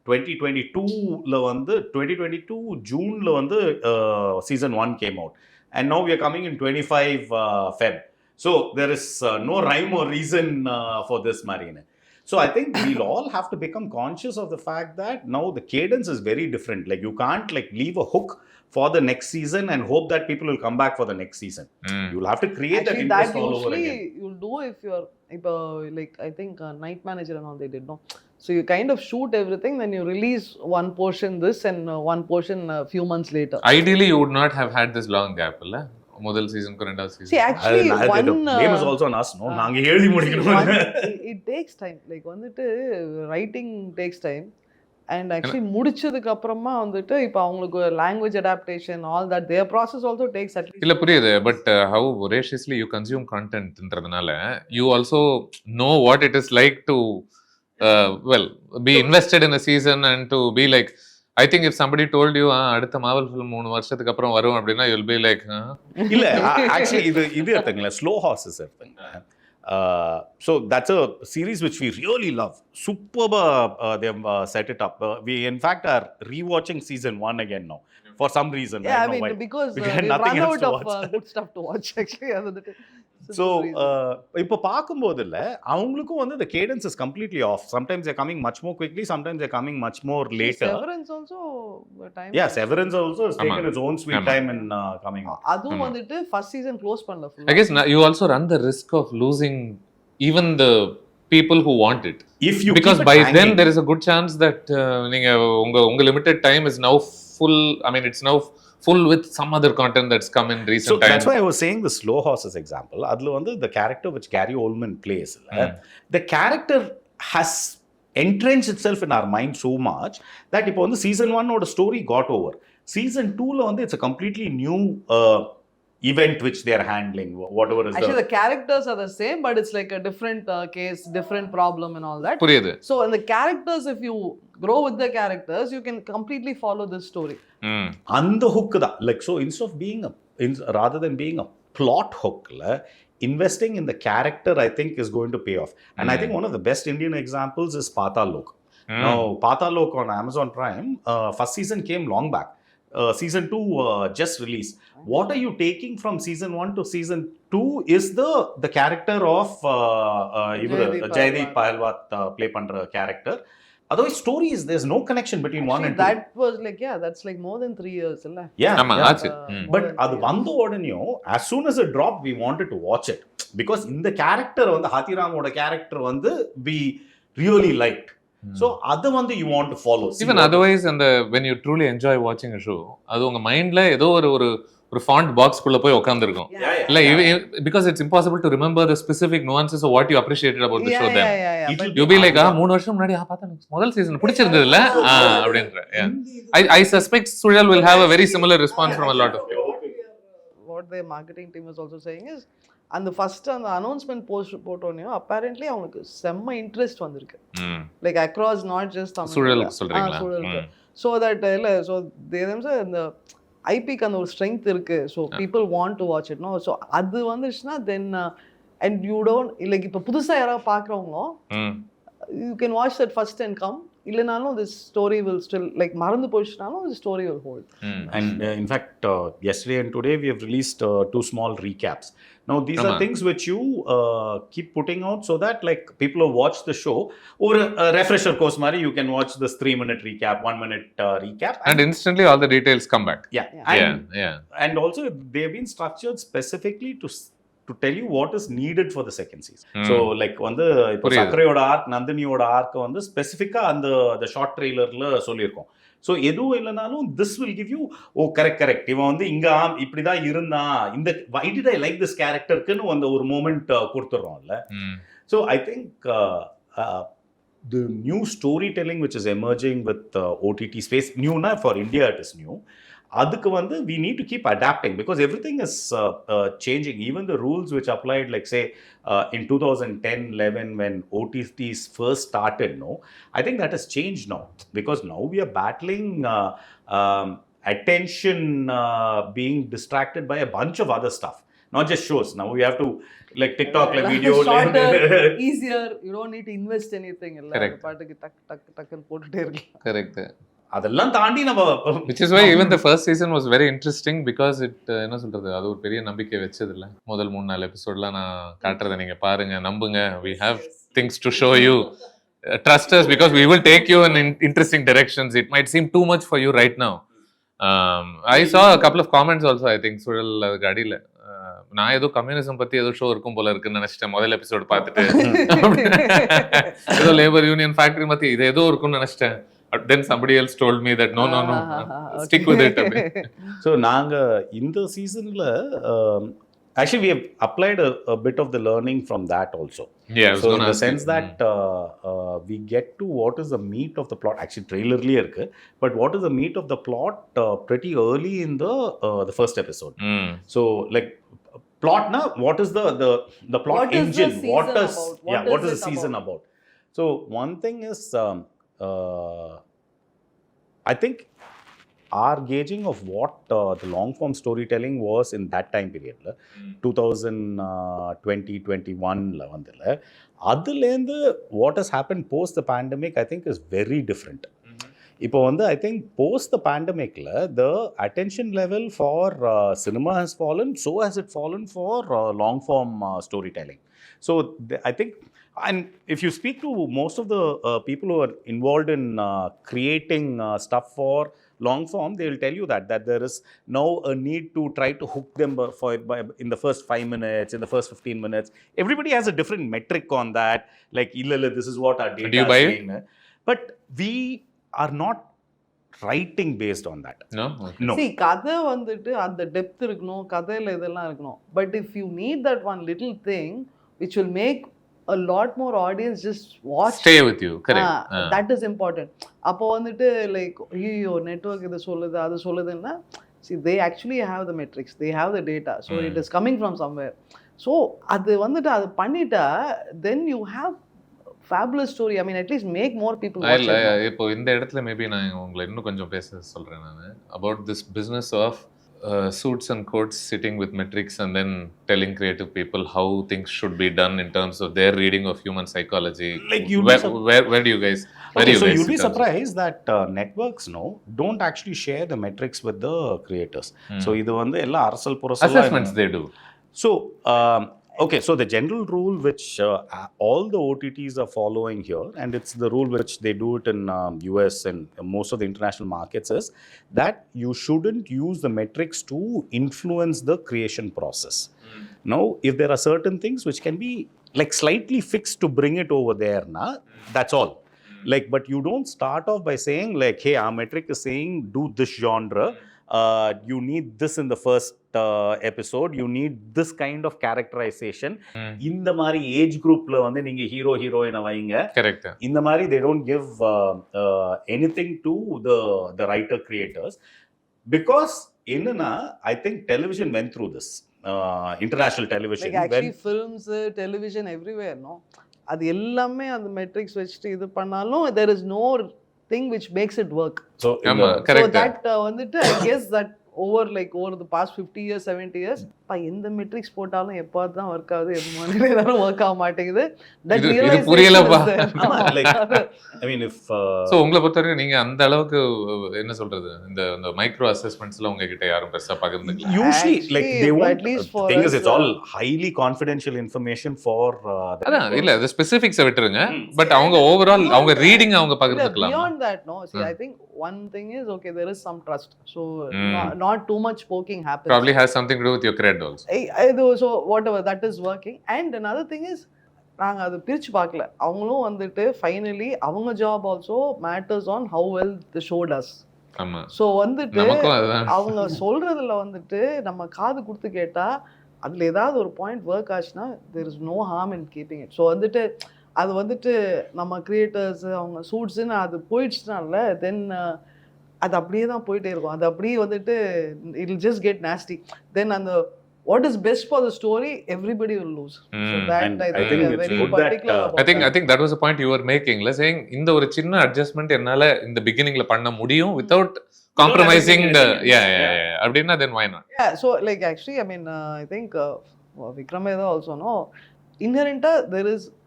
2022 June la வந்து season 1 came out, and now we are coming in 25 Feb. So there is no rhyme or reason for this, Marina. So I think we'll all have to become conscious of the fact that now the cadence is very different. Like you can't like leave a hook for the next season and hope that people will come back for the next season. You'll have to create that interest all over again. You'll do if you're like I think Night Manager and all they did, no? So you kind of shoot everything, then you release one portion this and one portion a few months later. Ideally you would not have had this long gap, illa? முதல் season ரெண்டாவது season. See, actually one name is also on us, no? நாங்க எழுதி முடிக்கணும். It takes time. Like வந்துட்டு writing takes time, and actually முடிச்சதுக்கு அப்புறமா வந்துட்டு இப்போ அவங்களுக்கு language adaptation, all that their process also takes at least. இல்ல புரியுது, but how voraciously you consume content ன்றதுனால you also know what it is like to be invested in a season and to be like I think if somebody told you அடுத்த Marvel film 3 வருஷத்துக்கு அப்புறம் வரும் அப்படின்னா you'll be like இல்ல actually இது எடுத்துங்களா slow horses எடுத்துங்க. So that's a series which we really love. Superb, they have set it up. We in fact are rewatching season 1 again now for some reason. Yeah, I don't know mean why. because We we had nothing run else out to of watch. good stuff to watch actually. So இப்போ பார்க்கும்போது இல்ல அவங்களுக்கும் வந்து the cadence is completely off. Sometimes they're coming much more quickly, sometimes they're coming much more later. Severance also time. Yeah, Severance also has taken its own sweet time in coming out. அதுவும் வந்துட்டு first season close பண்ணல full. I guess you also run the risk of losing even the people who want it. If you Because keep it by hanging, then there is a good chance that நீங்க உங்க limited time is now full. I mean it's now full with some other content that's come in recent so times. that's why I was saying the slow horses example. Adlu vandu the character which Gary Oldman plays, the character has entrenched itself in our mind so much that ipo vandu season 1 oda story got over. Season 2 la vandu it's a completely new event which they are handling, whatever is actually the characters are the same but it's like a different case, different problem and all that. புரியுது. So in the characters, if you grow with the characters you can completely follow this story. And the hook da, like so instead of being rather than being a plot hook la, investing in the character I think is going to pay off. And I think one of the best Indian examples is Patal Lok. Now Patal Lok on Amazon Prime, first season came long back. Season 2 just released. What are you taking from season 1 to season 2 is the character of Jaideep Pahalwat play pandra character. Otherwise story is there's no connection between actually, 1 and 2. that was like that's like more than 3 years illa. Yeah, ஆமா ஆச்சு. but adu vandu odaniyo as soon as it dropped we wanted to watch it because in the character vandu Hathiram oda character vandu we really liked. So adu vandu you want to follow. Even otherwise and when you truly enjoy watching a show அது உங்க மைண்ட்ல ஏதோ ஒரு font box குள்ள போய் உட்கார்ந்திருக்கும். இல்ல because it's impossible to remember the specific nuances of what you appreciated about the show then. You'll be like 3 வருஷம் முன்னாடி பார்த்தா முதல் சீசன் பிடிச்சிருந்தது இல்ல அப்படின்ற. I suspect Suzhal will have a very similar response from a lot of people. What the marketing team is also saying is அந்த first அந்த announcement post போட்டோனே apparently அவங்களுக்கு செம்ம இன்ட்ரெஸ்ட் வந்திருக்கு. Like across not just Tamil Suzhal சொல்றீங்களா? So that இல்ல so they themselves இந்த ஐபிக்கு அந்த ஒரு ஸ்ட்ரெங்த் இருக்கு. So people want to watch it no. So அது வந்துச்சுன்னா then and you don't like இப்போ புதுசாக யாராவது பார்க்குறவங்க you can watch that first and come. இல்லைனாலும் this story will still like மறந்து போயிடுச்சுனாலும் the story will hold. And in fact yesterday and today we have released 2 small recaps. Now these are things which you keep putting out so that like people who watch the show or a refresher course mari you can watch this 3-minute recap, 1-minute recap and instantly all the details come back. And also they have been structured specifically to tell you what is needed for the second season. So like வந்து இப்போ சக்கரையோட arc நந்தினியோட arc வந்து ஸ்பெசிஃபிக்கா அந்த short ட்ரெய்லர்ல சொல்லியிருக்கோம். So எதுவும் இல்லைனாலும் this will give you correct இவன் வந்து இங்க இப்படிதான் இருந்தான் இந்த why did I like this கேரக்டருக்குன்னு அந்த ஒரு மூமெண்ட் கொடுத்துட்றோம்ல. So I think the new storytelling which is emerging with OTT space, new na for India it is new. அதுக்கு வந்து we need to keep adapting because everything is changing. Even the rules which applied like say in 2010-11 when OTTs first started, I think that has changed now because now we are battling attention being distracted by a bunch of other stuff, not just shows. Now we have to like TikTok like video shorter, easier, you don't need to invest anything illa paattukku tak போட்டுட்டே இருக்கலாம். Correct. அதெல்லாம் தாண்டி நம்ம which is why even the first season was very interesting because it என்ன சொல்றது அது ஒரு பெரிய நம்பிக்கை வெச்சது இல்ல. முதல் 3-4 எபிசோட்லாம் நான் காட்றத நீங்க பாருங்க நம்புங்க, we have things to show you, trust us because we will take you in interesting directions. It might seem too much for you right now. I saw a couple of comments also. I think Suzhal அதுக்கு அடியில நான் ஏதோ communism பத்தி ஏதோ show இருக்கும் போல இருக்குன்னு நினைச்சிட்டேன் முதல் எபிசோட் பார்த்துட்டு. ஏதோ லேபர் யூனியன் ஃபேக்டரி பத்தி இது ஏதோ இருக்கும்னு நினைச்சிட்டேன். Then somebody else told me that no stick with it. So naanga in the season la actually we have applied a bit of the learning from that also. So in the sense that we get to what is the meat of the plot. Actually trailer liye irukku, but what is the meat of the plot pretty early in the first episode. So like plot na what is the plot what engine, what is the season about. So one thing is I think our gauging of what the long form storytelling was in that time period, 2020-21 vandila, adulende what has happened post the pandemic, I think is very different. இப்போ வந்து I think post the pandemic the attention level for cinema has fallen, so has it fallen for long form storytelling. So I think, and if you speak to most of the people who are involved in creating stuff for long form, they will tell you that there is now a need to try to hook them in the first 5 minutes, in the first 15 minutes. Everybody has a different metric on that, like illa this is what our data is saying. But we are not writing based on that. No? Okay. No. See, கதை வந்துட்டு அந்த depth இருக்கணும், கதையில இதெல்லாம் இருக்கணும். But if you need that one little thing which will make a lot more audience just watch, Stay with you, correct. That is important. அப்போ வந்துட்டு like ஐயோ நெட்வொர்க் இது சொல்லுது அது சொல்லுதுன்னா, see they actually have the metrics, they have the data, so it is coming from somewhere. So அது வந்துட்டு அது பண்ணிட்டா then you have fabulous story. I mean, at least make more people watch it. இப்போ இந்த இடத்துல maybe நான் உங்களை இன்னும் கொஞ்சம் பேச சொல்றேன் நான் about this business of suits and coats sitting with metrics and then telling creative people how things should be done in terms of their reading of human psychology. Like where do you guys so you'll be surprised that networks don't actually share the metrics with the creators. So idu vandu ella arsal purasal assessments they do. So okay, so the general rule which all the OTTs are following here, and it's the rule which they do it in US and most of the international markets, is that you shouldn't use the metrics to influence the creation process. Now, if there are certain things which can be like slightly fixed to bring it over there, that's all. Like, but you don't start off by saying like, hey, our metric is saying do this genre. You need this in the first episode, you need this kind of characterization. இந்த மாதிரி age குரூப்ல வந்து நீங்க hero ஹீரோயினை வைங்க, correct. இந்த மாதிரி they don't give anything to the writer creators, because என்னன்னா I think television went through this, international television, like actually films, television, everywhere, no, அது எல்லாமே அந்த மெட்ரிக்ஸ் வச்சுட்டு இது பண்ணாலும் there is no thing which makes it work. So correct. So that வந்துட்டு I guess that over the past 50 years 70 years எந்த metrics போட்டாலும் எப்போது தான் ஒர்க் ஆகுது, எப்போ ஒர்க் ஆக மாட்டேங்குது. இது புரியலப்பா. like I mean if so உங்களை பொறுத்தவரைக்கும் நீங்க அந்த அளவுக்கு என்ன சொல்றது, இந்த மைக்ரோ அசஸ்மெண்ட்ஸ்ல உங்ககிட்ட யாரும் பெருசா பகிர்ந்துக்கல? Usually like they won't, at least for thing is it's all highly confidential information for அதான் இல்ல the specifics விட்டுருங்க, பட் அவங்க ஓவரால் அவங்க ரீடிங் அவங்க பகிர்ந்துக்கலாம். Beyond that, no, see I think one thing is okay, there is some trust, so not too much poking happens. Probably has something to do with your cred also. So whatever, that is working. And another thing is நாங்கள் அது பிரித்து பார்க்கல, அவங்களும் வந்துட்டு finally அவங்க job also matters on how well the show does. So வந்துட்டு அவங்க சொல்றதுல வந்துட்டு நம்ம காது கொடுத்து கேட்டால் அதில் ஏதாவது ஒரு பாயிண்ட் ஒர்க் ஆச்சுன்னா there is no harm in keeping it. So வந்துட்டு அது வந்துட்டு நம்ம கிரியேட்டர்ஸ் அவங்க சூட்ஸுன்னு அது போயிடுச்சுனால தென் அது அப்படியே தான் போயிட்டே இருக்கும். அது அப்படியே வந்துட்டு it will just get nasty. Then அந்த what is best for the story, everybody will lose. So that I think is very particular about I think that was the point you were making, saying இந்த ஒரு சின்ன adjustment என்னால இந்த beginningல பண்ண முடியும் without compromising the அப்படினா then why not? Yeah, so like actually I mean I think Vikram Vedha also no inherent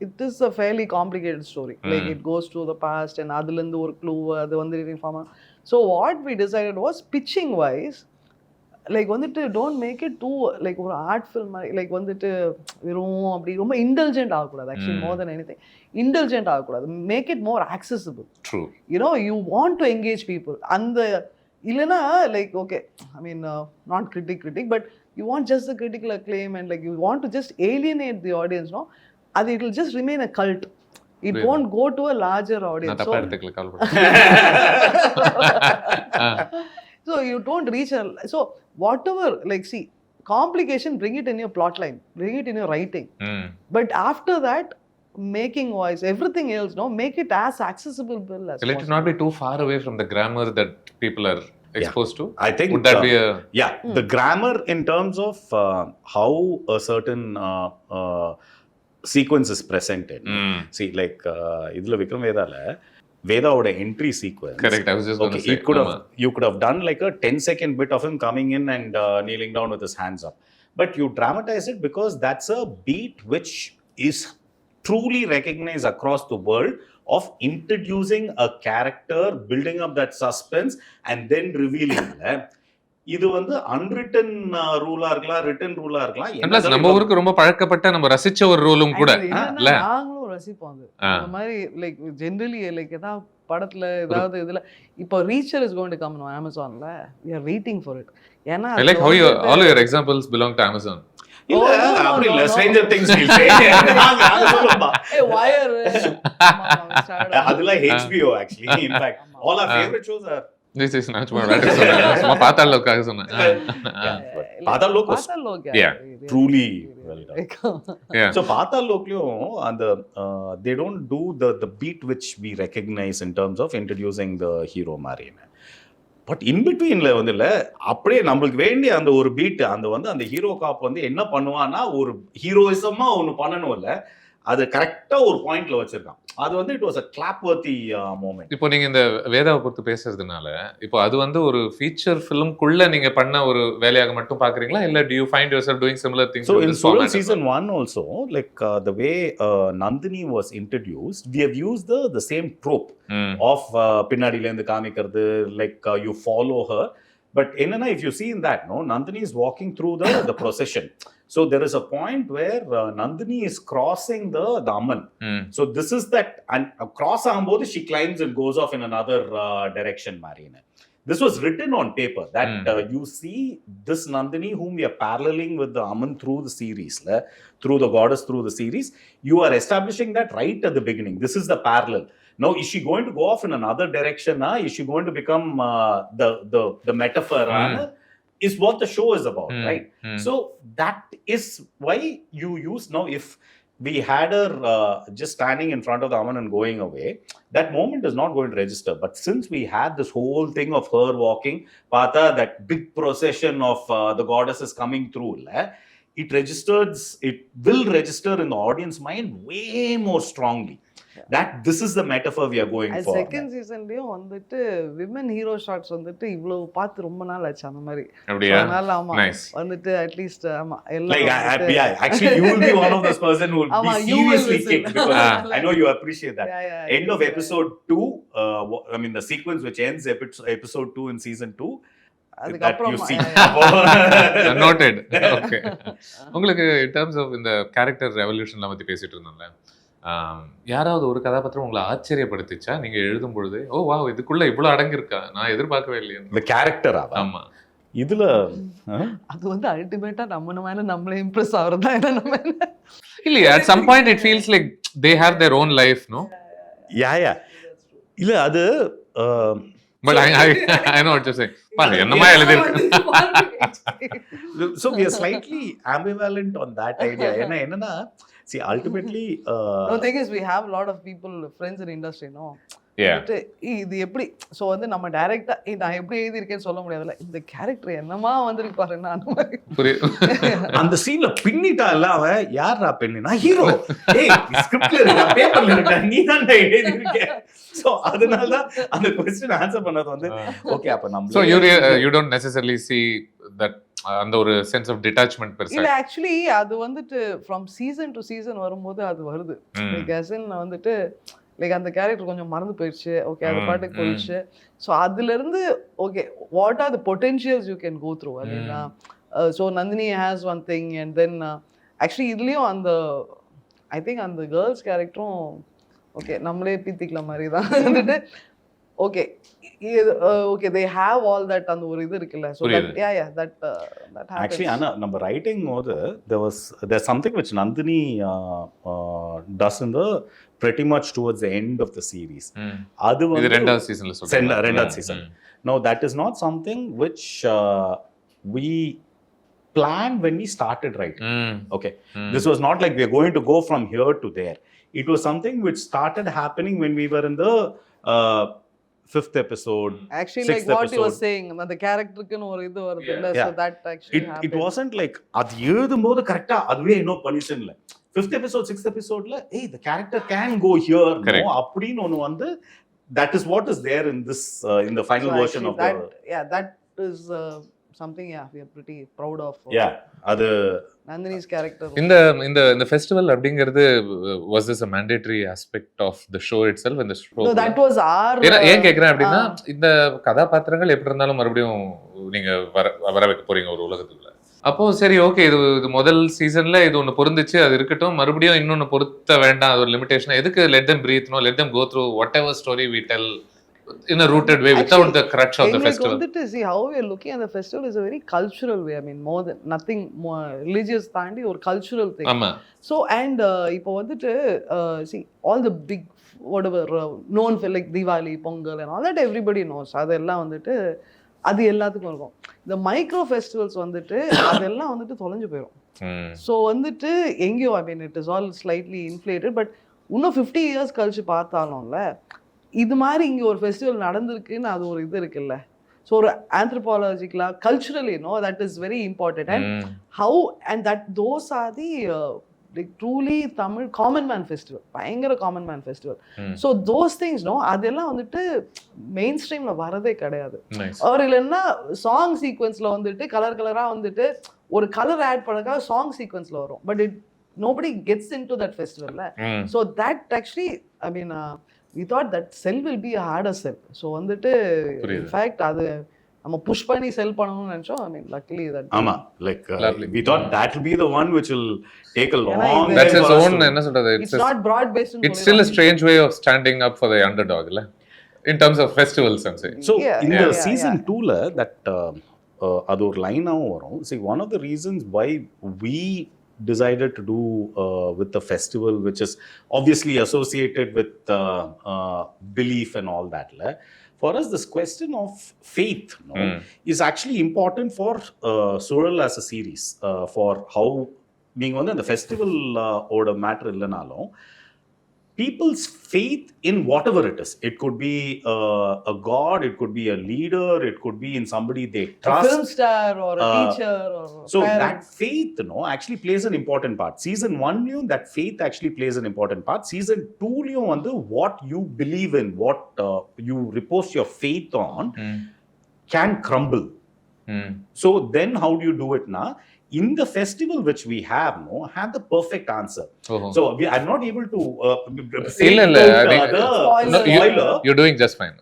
it is a fairly complicated story. Like it goes to the past and adulundu or clue அது வந்து inform. So what we decided was pitching wise, like வந்துட்டு don't make it too like ஒரு art film மாதிரி, like வந்துட்டு வெறும் அப்படி ரொம்ப intelligent ஆகக்கூடாது. Actually more then anything intelligent ஆகக்கூடாது. Make it more accessible. True. You know you want to engage people. அந்த இல்லைன்னா like okay I mean not critic but you want just the critical acclaim and like you want to just alienate the audience. No, அது it will just remain a cult. It won't go to a larger audience. So you don't reach so whatever, like see, complication, bring it in your plot line, bring it in your writing. But after that, making wise, everything else, no, make it as accessible as possible. Let it not be too far away from the grammar that people are exposed to. I think would that be a the grammar in terms of how a certain sequence is presented. See, like idhula Vikram Vedhala Vedaoda entry sequence. Correct, I was just going to say. You could have done like a 10-second bit of him coming in and kneeling down with his hands up. But you dramatize it because that's a beat which is truly recognized across the world of introducing a character, building up that suspense and then revealing. இது வந்து unwritten ரூலா இருக்கலாம், return ரூலா இருக்கலாம். Plus நம்ம ஊருக்கு ரொம்ப பழக்கப்பட்ட நம்ம ரசிச்ச ஒரு ரூலும் கூட இல்ல, நாங்களும் ரசிப்போம் அது. அந்த மாதிரி லைக் ஜெனரலி லைக் ஏதாவது படத்துல ஏதாவது இதுல இப்போ Reacher is going to come on Amazonல, we are waiting for it. ஏன்னா I like how all your examples belong to Amazon. இல்ல அப்படி இல்ல, Stranger Things will say. நாங்க சொல்லுமா hey wire அதெல்லாம் HBO actually. In fact all our favorite shows are this is not more better சும்மா பாத்தாலோக்காக சொன்னேன். பாத்தாலோக் yeah truly well done. Yeah, so பாத்தாலோக்லயும் அந்த they don't do the beat which we recognize in terms of introducing the hero Marine. But இன்பிட்வீன்ல வந்து இல்லை, அப்படியே நம்மளுக்கு வேண்டிய அந்த ஒரு பீட் அந்த வந்து அந்த ஹீரோ காப் வந்து என்ன பண்ணுவான்னா ஒரு ஹீரோயிசமா ஒன்று பண்ணணும் இல்லை, அது கரெக்டாக ஒரு பாயிண்ட்ல வச்சிருக்கான். அது வந்து it was a clap worthy moment. இப்போ நீங்க இந்த வேதாவை பொறுத்து பேசுறதுனால இப்போ அது வந்து ஒரு ஃபீச்சர் ஃபிலிம்குள்ள நீங்க பண்ண ஒரு வேலையாக மட்டும் பாக்குறீங்களா, இல்ல do you find yourself doing similar things? So in Suzhal season 1 also, like the way Nandini was introduced, we have used the same trope of பின்னாடில இருந்து காமிக்கிறது, like you follow her. But enna if you see in that, no, Nandini is walking through the procession. So there is a point where Nandini is crossing the Amman. So this is that, and cross ஆகும்போது she climbs and goes off in another direction, Marina. This was written on paper that you see this Nandini whom we are paralleling with the Amman through the series, through the goddess through the series. You are establishing that right at the beginning. This is the parallel. Now, is she going to go off in another direction? Is she going to become the metaphor? Is what the show is about, right? So that is why you use, now if we had her just standing in front of the Amman and going away, that moment is not going to register. But since we had this whole thing of her walking, Pata, that big procession of the goddess is coming through, it will register in the audience mind way more strongly. That this is the metaphor we are going for. Second seasonலயும் வந்துட்டு women hero shots வந்துட்டு இவ்வளவு பார்த்து ரொம்ப நாள் ஆச்சு அந்த மாதிரி. அதனால ஆமா வந்துட்டு at least ஆமா like actually you will be one of those person who will be seriously kicked because I know you appreciate that. End of episode 2, I mean the sequence which ends episode 2 in season 2, that you see. Noted. Okay. உங்களுக்கு in terms of இந்த character revolution பத்தி பேசிட்டு இருந்தோம்ல, யாராவது ஒரு கதாபாத்திரம் உங்களை ஆச்சரியப்படுத்திச்சா நீங்க எழுதும் பொழுது, ஓ வா இதுக்குள்ள இவ்வளவு அடங்கியிருக்கா, நான் எதிர்பார்க்கவே இல்லையா இந்த கேரக்டரா? ஆமா, இதுல அது வந்து அல்டிமேட்டா நம்ம மேல நம்மளே இம்ப்ரெஸ் ஆவறதா என்ன நம்ம இல்லையா? at some point it feels like they have their own life, no? yeah இல்ல அது but I know what you're saying. பாரு என்னமா எழுதிருக்கு. So we are slightly ambivalent on that idea. என்னன்னா see ultimately no thing is we have a lot of people friends in industry, no? இது எப்படி so வந்து நம்ம டைரக்டா நான் எப்படி எழுதி இருக்கேன்னு சொல்ல முடியாதுல, இந்த கேரக்டர் என்னமா வந்திருக்கு பாருன்னா அந்த மாதிரி அந்த சீன்ல பின்னிட்டா இல்ல அவன் யாரா பெண்ணு, நான் ஹீரோ, ஏய் ஸ்கிரிப்ட்ல இருக்க பேப்பர்ல இருக்க நீ தான் எழுதி இருக்க. சோ அதனால அந்த क्वेश्चन ஆன்சர் பண்ணது வந்து ஓகே அப்ப நம்ம so you don't necessarily see that அந்த ஒரு சென்ஸ் ஆஃப் டிட்டாச்மென்ட் பெருசா இல்ல. ஆக்சுவலி அது வந்துட்டு from season to season வரும்போது அது வருது. லைக் as in வந்துட்டு லைக் அந்த கேரக்டர் கொஞ்சம் மறந்து போயிடுச்சு, ஓகே அது பாட்டுக்கு போயிடுச்சு. ஸோ அதுல இருந்து okay what are the potentials you can go through அப்படின்னா, so Nandini has one thing and then actually இதுலேயும் அந்த ஐ திங்க் அந்த கேர்ள்ஸ் கேரக்டரும் ஓகே நம்மளே பீத்திக்கல மாதிரி தான் வந்துட்டு okay okay they have all that அந்த ஒரு இது இருக்குல்ல. ஸோ தட் ஆக்சுவலி ஆனால் நம்ம ரைட்டிங் போது there's something which Nandini does in the pretty much towards the end of the series. அது வந்து ரெண்டாவது சீசன்ல சொல்றேன், ரெண்டாவது season. No, that is not something which we planned when we started writing. Okay, this was not like we are going to go from here to there. It was something which started happening when we were in the 5th episode, actually like what episode. You were saying அந்த கேரக்டருக்கு ஒரு இது வருது இல்ல, so that actually it wasn't like அது எழுதும்போது கரெக்ட்டா அதுவே இன்னும் பனிஷன் இல்ல. 5th episode 6th episodeல the character can go here, no அப்படினு ஒன்னு வந்து that is what is there in this in the final So version actually of that is something we are pretty proud of. அது Nandini's character. இந்த இந்த இந்த festival அப்படிங்கிறது was this a mandatory aspect of the show itself and the show? No, that was our. ஏன் கேக்குறேன் அப்படின்னா இந்த கதாபாத்திரங்கள் எப்படி இருந்தாலும் மறுபடியும் நீங்க வர வைக்க போறீங்க ஒரு உலகத்துக்குள்ள. அப்போ சரி ஓகே இது முதல் சீசன்ல இது ஒன்று பொருந்துச்சு, அது இருக்கட்டும், மறுபடியும் இன்னொன்று பொருத்த வேண்டாம், அது ஒரு லிமிடேஷன். எதுக்கு let them breathe, no, let them go through whatever story we tell in a rooted way without the crutch of the festival. To see how we are looking at the festival is a very cultural way. I mean, more than nothing more religious தாண்டி ஒரு cultural thing. ஆமா. So and இப்போ வந்துட்டு see all the big whatever known for like Diwali, Pongal and all that everybody knows. அதெல்லாம் வந்துட்டு அது எல்லாத்துக்கும் இருக்கும். இந்த மைக்ரோ ஃபெஸ்டிவல்ஸ் வந்துட்டு அதெல்லாம் வந்துட்டு தொலைஞ்சு போயிடும். ஸோ வந்துட்டு எங்கேயோ I mean it is all slightly inflated. But இன்னும் 50 years கழிச்சு பார்த்தாலும்ல இது மாதிரி இங்கே ஒரு ஃபெஸ்டிவல் நடந்திருக்குன்னு அது ஒரு இது இருக்குல்ல. ஸோ ஒரு ஆந்த்ரோபாலஜிக்கலாக culturally that is very important. And how and that those are the like truly Tamil common man festival, பயங்கர common man festival. So those things அதெல்லாம் வந்துட்டு மெயின் ஸ்ட்ரீம்ல வரதே கிடையாது. அவர் இல்லைன்னா சாங் சீக்வன்ஸ்ல வந்துட்டு கலரா வந்துட்டு ஒரு கலர் ஆட் பண்ணக்காக சாங் சீக்வன்ஸ்ல வரும். But it nobody gets into that festival. So that actually I mean we thought that cell will be a harder cell. So வந்துட்டு in fact அது நம்ம புஷ் பண்ணி செல் பண்ணணும்னு நினைச்சோம். I mean luckily that ஆமா like we thought that will be the one which will take a long that's its own என்ன சொல்றது, it's not broad based. It's still a strange way of standing up for the underdog இல்ல in terms of festivals I'm saying. So in the season 2 la that அது ஒரு லைனாவும் வரும். See one of the reasons why we decided to do with the festival which is obviously associated with belief and all that la, for us this question of faith is actually important for Suzhal as a series, for how being on the festival oda matter illanalum people's faith in whatever it is. It could be a god, it could be a leader, it could be in somebody they trust, a film star or a teacher or so parent. That faith actually plays an important part. Season 1 liyum that faith actually plays an important part. Season 2 liyum vandu what you believe in, what you repose your faith on can crumble. So then how do you do it now? In the festival which we have had the perfect answer. So I'm not able to say the spoiler. You're doing just fine.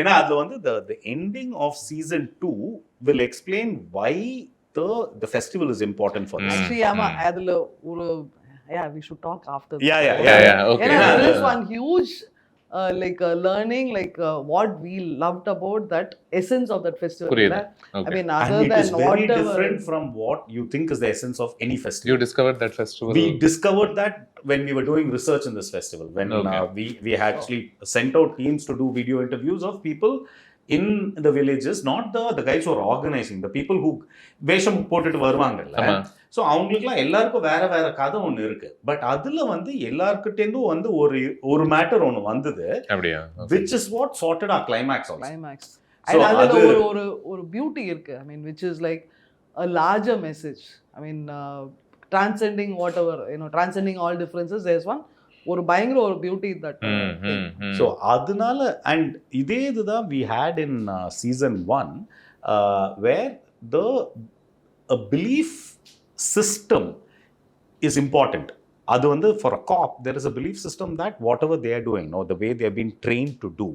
ஏன்னா அது வந்து the ending of season 2 will explain why the festival is important for us. Actually அதுல ஒரு we should talk after this. Yeah okay. There is one huge like learning like what we loved about that essence of that festival. Okay. I mean other and it than is very whatever different from what you think is the essence of any festival. You discovered that festival? We discovered that when we were doing research in this festival, when we actually sent out teams to do video interviews of people in the villages, not the guys who are organizing, the people who வேஷம் போட்டுட்டு வருவாங்கல்ல. So அவங்களுக்குலாம் எல்லாருக்கும் வேற வேற கதை ஒன்று இருக்கு. பட் அதுல வந்து எல்லாருக்கிட்டேருந்தும் வந்து ஒரு மேட்டர் ஒன்று வந்தது, which is what sorted our climax also. So அதுல ஒரு பியூட்டி இருக்கு. I mean which is like a larger message. I mean transcending whatever transcending all differences, there's one ஒரு பயங்கர ஒரு பியூட்டி that so அதனால and இதே இதுதான் we had in season 1 where a belief system is important. அது வந்து for a cop there is a belief system that whatever they are doing the way they have been trained to do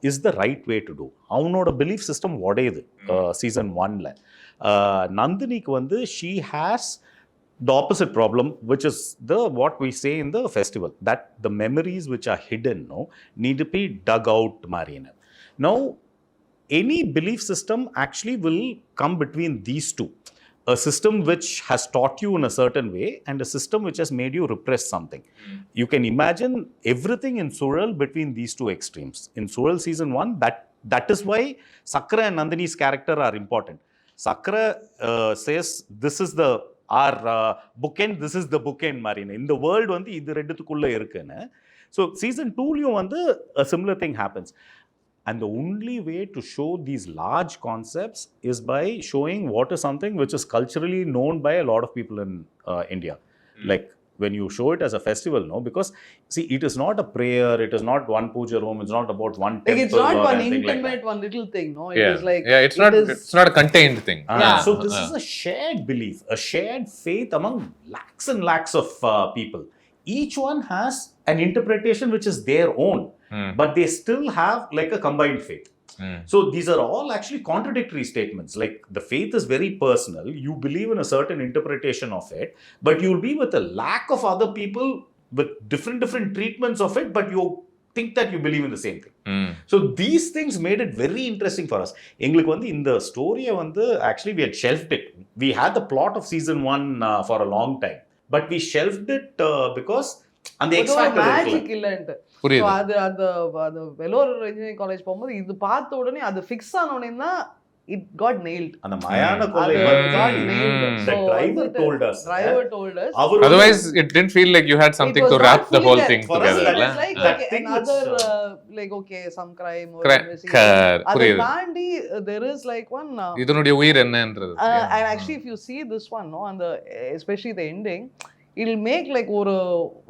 is the right way to do. அவனோட belief system உடையுது season 1 ல. நந்தினிக்கு வந்து she has the opposite problem, which is what we say in the festival, that the memories which are hidden need to be dug out marina. Now any belief system actually will come between these two, a system which has taught you in a certain way and a system which has made you repress something. You can imagine everything in Suzhal between these two extremes. In Suzhal season 1 that is why Sakra and Nandini's character are important. Sakra says this is the our bookend, this is the bookend marina. In the world வந்து இது ரெண்டுத்துக்குள்ள இருக்குன்னு. So season 2 லயும் வந்து a similar thing happens. And the only way to show these large concepts is by showing what is something which is culturally known by a lot of people in India. Like when you show it as a festival, no, because see, it is not a prayer, it is not one puja room, it's not about one temple. Like it's not or one anything intimate, like that. one little thing. No, it is like it's not a contained thing. So this is a shared belief, a shared faith among lakhs and lakhs of people. Each one has an interpretation which is their own, but they still have like a combined faith. So these are all actually contradictory statements. Like the faith is very personal. You believe in a certain interpretation of it, but you'll be with a lack of other people with different treatments of it, but you think that you believe in the same thing. So these things made it very interesting for us. எங்களுக்கு வந்து இந்த ஸ்டோரியை வந்து actually we had shelved it. We had the plot of season 1 for a long time, but we shelved it because அந்த X factor magic இல்லன்ட்டு. புரியுது. அது அந்த வெலோர் engineering college போகும்போது இது பார்த்த உடனே அது ஃபிக்ஸ் ஆன உடனே தான் it got nailed. அந்த மயான கொலை got nailed. The driver told us. Otherwise it didn't feel like you had something to wrap the whole thing together. It was like another like okay some crime or missing. அது தாண்டி there is like one இதனுடைய உயிர் என்னன்றது. And actually if you see this one, no, and especially the ending, it'll make like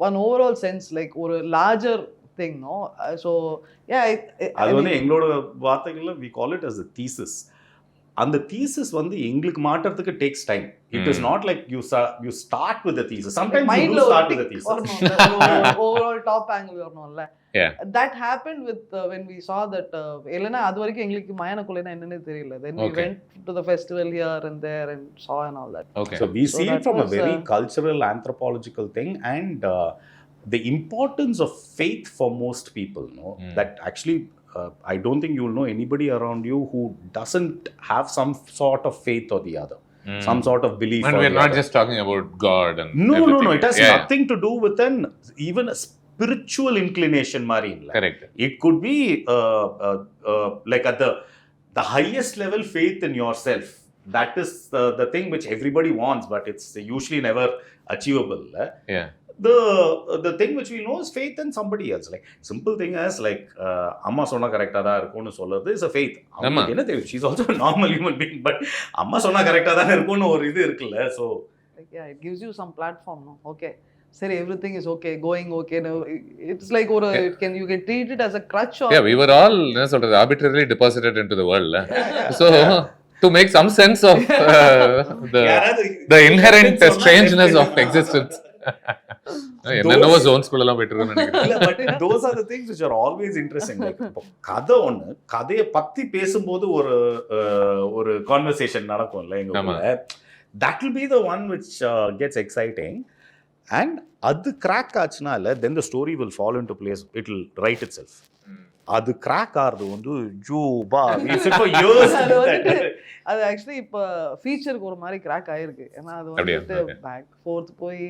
one overall sense, like ஒரு larger thing, no. So yeah, அது வந்து எங்களோட வார்த்தைகள்ல we call it as a thesis. அந்த thesis வந்து எங்களுக்கு மாற்றத்துக்கு takes time. It is not like you start with the thesis. Sometimes you do start with the thesis. Overall top angle வரணும்ல. Yeah. That happened with when we saw that Elena அது வரைக்கும் எங்களுக்கு மயான கொலைனா என்னன்னே தெரியல. Then we went to the festival here and there and saw and all that. Okay. So we see it from a very cultural anthropological thing, and the importance of faith for most people, no, that actually I don't think you will know anybody around you who doesn't have some sort of faith or the other, some sort of belief. And we're not just talking about God and no, it has nothing to do with even a spiritual inclination, Marine. Correct. It could be like at the highest level faith in yourself. That is the thing which everybody wants, but it's usually never achievable. Yeah. The thing which we know is faith in somebody else. Like simple thing as like amma sonna correct ah da irukonu solradhu is a faith. Avanga enna theriyu, she is also a normal human being, but amma sonna correct ah da irukonu or idu irukilla. So like yeah, it gives you some platform, no. Okay, sorry, everything is okay, going okay, no, it's like or you can treat it as a crutch or we were all enna solradhu arbitrarily deposited into the world. So to make some sense of the inherent strangeness of existence. என்னென்னவோ ஜோன்ஸ்குள்ள எல்லாம் போயிட்டு இருக்குன்னு நினைக்கிறேன். But those are the things which are always interesting. Like கதை ஒண்ணு, கதையை பத்தி பேசும்போது ஒரு கான்வர்சேஷன் நடக்கும்ல எங்களுக்குள்ள. That will be the one which gets exciting, and அது crack ஆச்சுனால then the story will fall into place. It will write itself. அது crack ஆறது வந்து ஜூபா for years. அது ஆக்சுவலி இப்ப ஃபீச்சருக்கு ஒரு மாதிரி கிராக் ஆயிருக்கு. ஏன்னா அது வந்து பேக் ஃபோர்த் போய்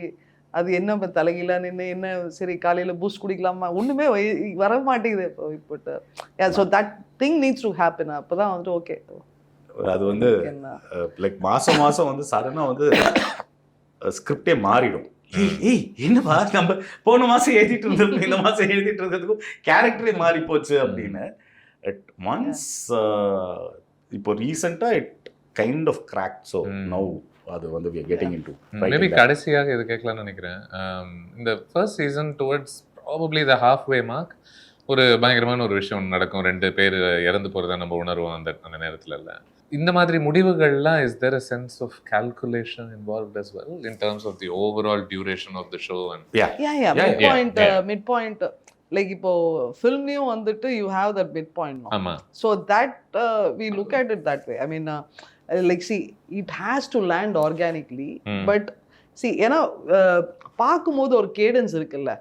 அது என்ன தலைகீழா நின்று என்ன சரி காலையில் பூஸ்ட் குடிக்கலாமா ஒன்றுமே வர மாட்டேங்குது இப்போ. So that thing needs to happen. அப்போ தான் வந்துட்டு ஓகே. அது வந்து லைக் மாதம் வந்து சடனாக வந்து ஸ்கிரிப்டே மாறிடும். ஏய் என்னப்பா நம்ம போன மாதம் எழுதிட்டு இருந்ததுக்கும் இந்த மாதம் எழுதிட்டு இருக்கிறதுக்கும் கேரக்டரே மாறி போச்சு அப்படின்னு. அட் ஒன்ஸ் இப்போ ரீசெண்டாக it kind of crack. So now அது வந்து we are getting into maybe கடைசியாக இது கேட்கலாம்னு நினைக்கிறேன். இந்த first season towards probably the halfway mark ஒரு பயங்கரமான ஒரு விஷயம் நடக்கும். 2 பேர் இறந்து போகிறத நம்ம உணர்வோம் அந்த நேரத்தில். இல்லை இந்த மாதிரி முடிவுகள்லாம் is there a sense of calculation involved as well in terms of the overall duration of the show? And mid point like இப்போ ஃபில்ம்லயும் வந்துட்டு you have that mid point. ஆமா. So that we look at it that way. I mean like see it has to land organically, but see ஏன்னா பார்க்கும்போது ஒரு cadence இருக்குல்ல,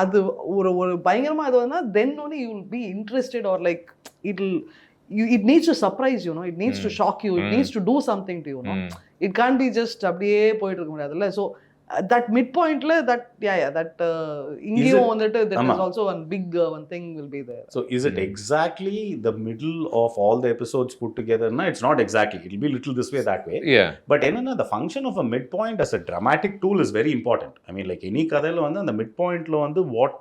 அது ஒரு பயங்கரமா அது வந்தா then only you will be interested, or like it needs to surprise you, know, it needs to shock you, it needs to do something to you, know. It can't be just அப்படியே போயிட்டு இருக்க முடியாதுல்ல. So that midpoint la that that ingiyum vandu that is also one big one thing will be there. So is it exactly the middle of all the episodes put together? No, it's not exactly. It will be little this way, that way. Yeah. But the function of a midpoint as a dramatic tool is very important. I mean, like any kadhaila vandu the midpoint lo vandu what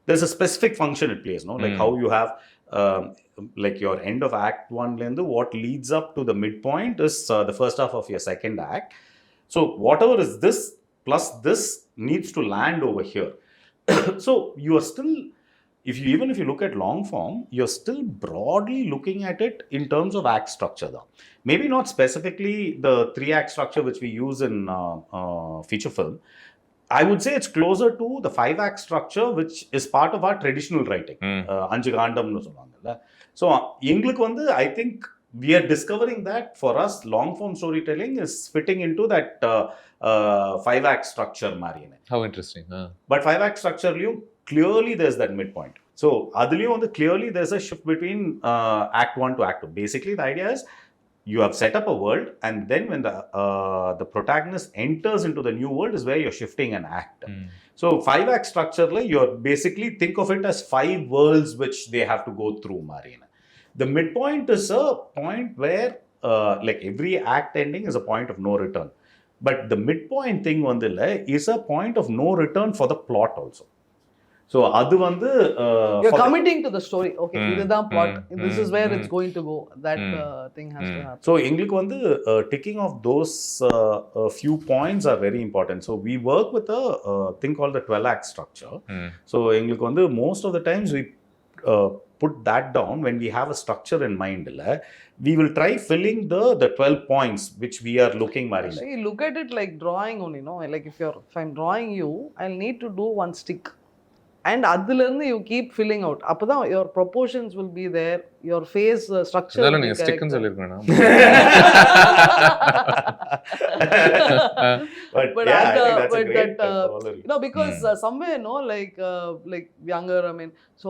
there's a specific function it plays, no? Like how you have like your end of act 1 lendu what leads up to the midpoint is the first half of your second act. So whatever is this plus this needs to land over here. So you are still, even if you look at long form, you're still broadly looking at it in terms of act structure though. Maybe not specifically the 3-act structure which we use in feature film. I would say it's closer to the 5-act structure which is part of our traditional writing. Anju Gandamnu solvaanga. So engalukku vandu I think we are discovering that for us long form storytelling is fitting into that 5-act structure marine. How interesting. But 5-act structure clearly there's that midpoint. So adhiliyum clearly there's a shift between act 1 to act 2. Basically the idea is you have set up a world, and then when the protagonist enters into the new world is where you're shifting an act. So 5-act structure you're basically think of it as 5 worlds which they have to go through marine. The midpoint is a point where like every act ending is a point of no return. But the midpoint thing is a point of no return for the plot also. So adu vandu you're committing to the story. Okay, idha plot. This is where it's going to go. That thing has to happen. So engalukku vandu ticking off those few points are very important. So we work with a thing called the 12-act structure. So engalukku vandu most of the times we put that down when we have a structure in mind. We will try filling the 12 points which we are looking marine. So you look at it like drawing only, no? Like if I'm drawing you, I'll need to do one stick. And adhilerந்து you keep filling out. Appo your proportions will be there, your face structure adala neenga stick nu sollirukena. But yeah, I think that's a great you know, because somewhere like younger, I mean, so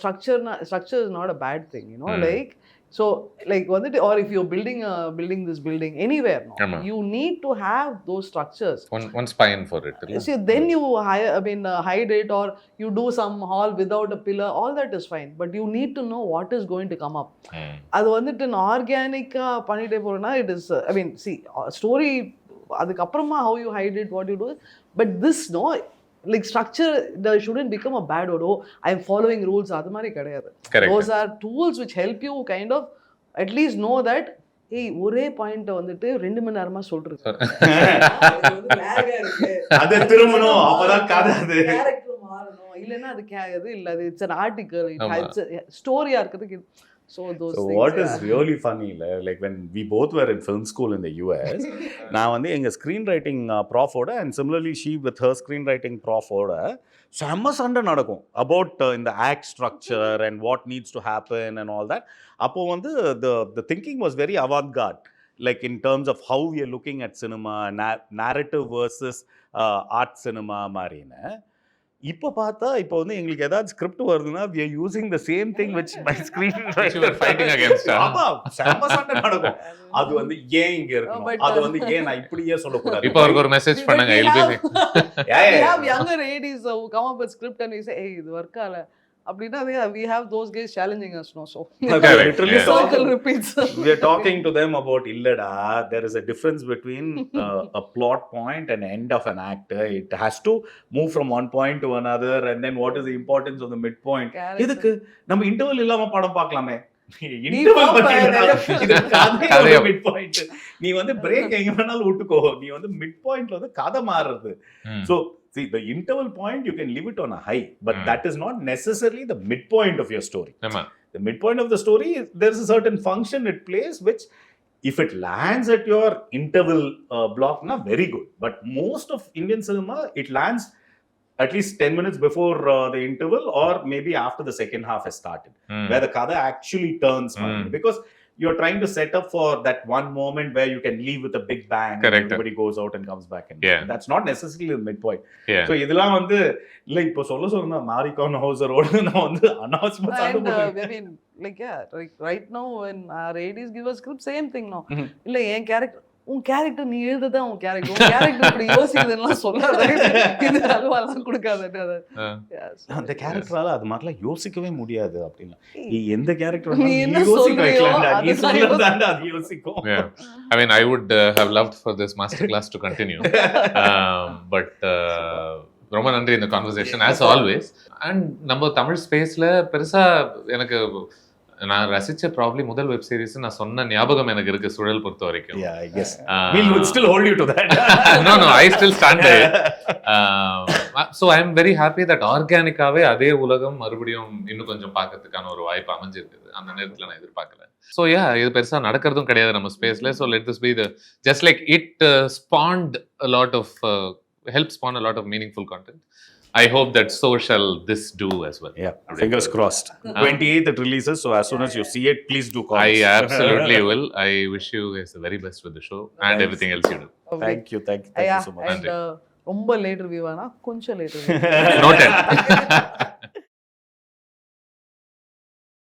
structure is not a bad thing, you know. Like so like or if you're building this building anywhere, no, you need to have those structures, one spine for it. See, then you hide it, or you do some hall without a pillar, all that is fine, but you need to know what is going to come up. அது வந்துட்டு ஆர்கானிக்கா பண்ணிட்டே போறேன்னா it is I mean, see, story அதுக்கு அப்புறமா how you hide it, what you do, but this no, like structure that shouldn't become a bad word. Oh, I'm following rules. அது மாதிரி கிடையாது. Those are tools which help you kind of at least know that hey, ஒரே point வந்துட்டு 2 மணி நேரமா சொல்றது. அது திரும்பணும், அப்பதான் கதை அது. கேரக்டர் மாறணும். இல்லனா அது இல்ல அது it's an article, it's a story-ஆ இருக்கிறதுக்கு. So things, what is really funny, like when we both were in film school in the US, நான் வந்து எங்க ஸ்க்ரீன் ரைட்டிங் ப்ராஃபோட and similarly she with her screen writing ப்ராஃபோட செம்ம சண்டை நடக்கும் about இந்த act structure and what needs to happen and all that. அப்போ வந்து the thinking was very avant-garde, like in terms of how we are looking at cinema, narrative versus art cinema மாதிரின்னு. இப்போ பார்த்தா இப்போ வந்து எங்களுக்கு ஏதாவது ஸ்கிரிப்ட் வருதுன்னா we are using the same thing which my screenwriter fighting against. ஆமா, செம்ம சண்டை நடக்கும். அது வந்து ஏன் இங்க இருக்கணும், அது வந்து ஏன் நான் இப்படியே சொல்லக்கூடாது. இப்போ அவருக்கு ஒரு மெசேஜ் பண்ணுங்க. we have younger ladies who come up with script and we say hey, இது ஒர்க் ஆகல அப்படின்னா we have those guys challenging us, no? So literally circle repeats. We are talking to them about illada, there is a difference between a plot point and end of an act. It has to move from one point to another, and then what is the importance of the midpoint. இதுக்கு நம்ம interval இல்லாம படம் பார்க்கலாமே. midpoint நீ வந்து break எங்க வேணாலும் விட்டுக்கோ, நீ வந்து மிட் பாயிண்ட்ல வந்து கதை மாறுறது. So see, the interval point you can leave it on a high, but that is not necessarily the midpoint of your story. The midpoint of the story, there is a certain function it plays, which if it lands at your interval block, very good. But most of Indian cinema, it lands at least 10 minutes before the interval, or maybe after the second half has started, where the kada actually turns, because you're trying to set up for that one moment where you can leave with a big bang. Correct. And everybody goes out and comes back, and that's not necessarily the midpoint. So இதெல்லாம் வந்து இல்ல இப்போ சொல்ல மாரிகான் ஹவுசரோட நான் வந்து announcement I mean, like right now when our ADs give us script, same thing, no? இல்ல என் character உன் character நீ எழுதுதான் உன் கேரக்டர் இப்படி யோசிக்குதுன்னா சொல்லாத, இது அல்வாலாம் கொடுக்காத. அந்த கேரக்டரால அது மாதிரிலாம் யோசிக்கவே முடியாது அப்படின்னா எந்த கேரக்டர் நீ என்ன சொல்றியோ நீ சொல்லறதாண்டா அது யோசிக்கும். I mean, I would have loved for this master class to continue, but ரொம்ப நன்றி இந்த கான்வர்சேஷன் as always. அண்ட் நம்ம தமிழ் ஸ்பேஸ்ல பெருசா எனக்கு நான் ரசிச்ச ப்ராப்ளி முதல் வெப் சீரிஸ் நான் சொன்ன ஞாபகம் எனக்கு இருக்கு சுழல் பொறுத்த வரைக்கும். Yeah, I guess. We'll still hold you to that. No, I still stand by it. So I am very happy that ஆர்கானிக்காவே அதே உலகம் மறுபடியும் இன்னும் கொஞ்சம் பார்க்கறதுக்கான ஒரு வாய்ப்பு அமைஞ்சிருக்குது. அந்த நேரத்துல நான் எதிர்பார்க்கல. So yeah, இது பெருசா நடக்கிறதும் கிடையாது நம்ம ஸ்பேஸ்ல. So let this be the just like it spawned a lot of helped spawn a lot of meaningful content. I hope that so shall this do as well. Yeah, fingers crossed. 28th it releases, so as soon as you see it, please do call I us. absolutely will. I wish you guys the very best with the show and everything else you do. Thank you so much. And ரொம்ப late review வேணா கொஞ்சம் late review Noted.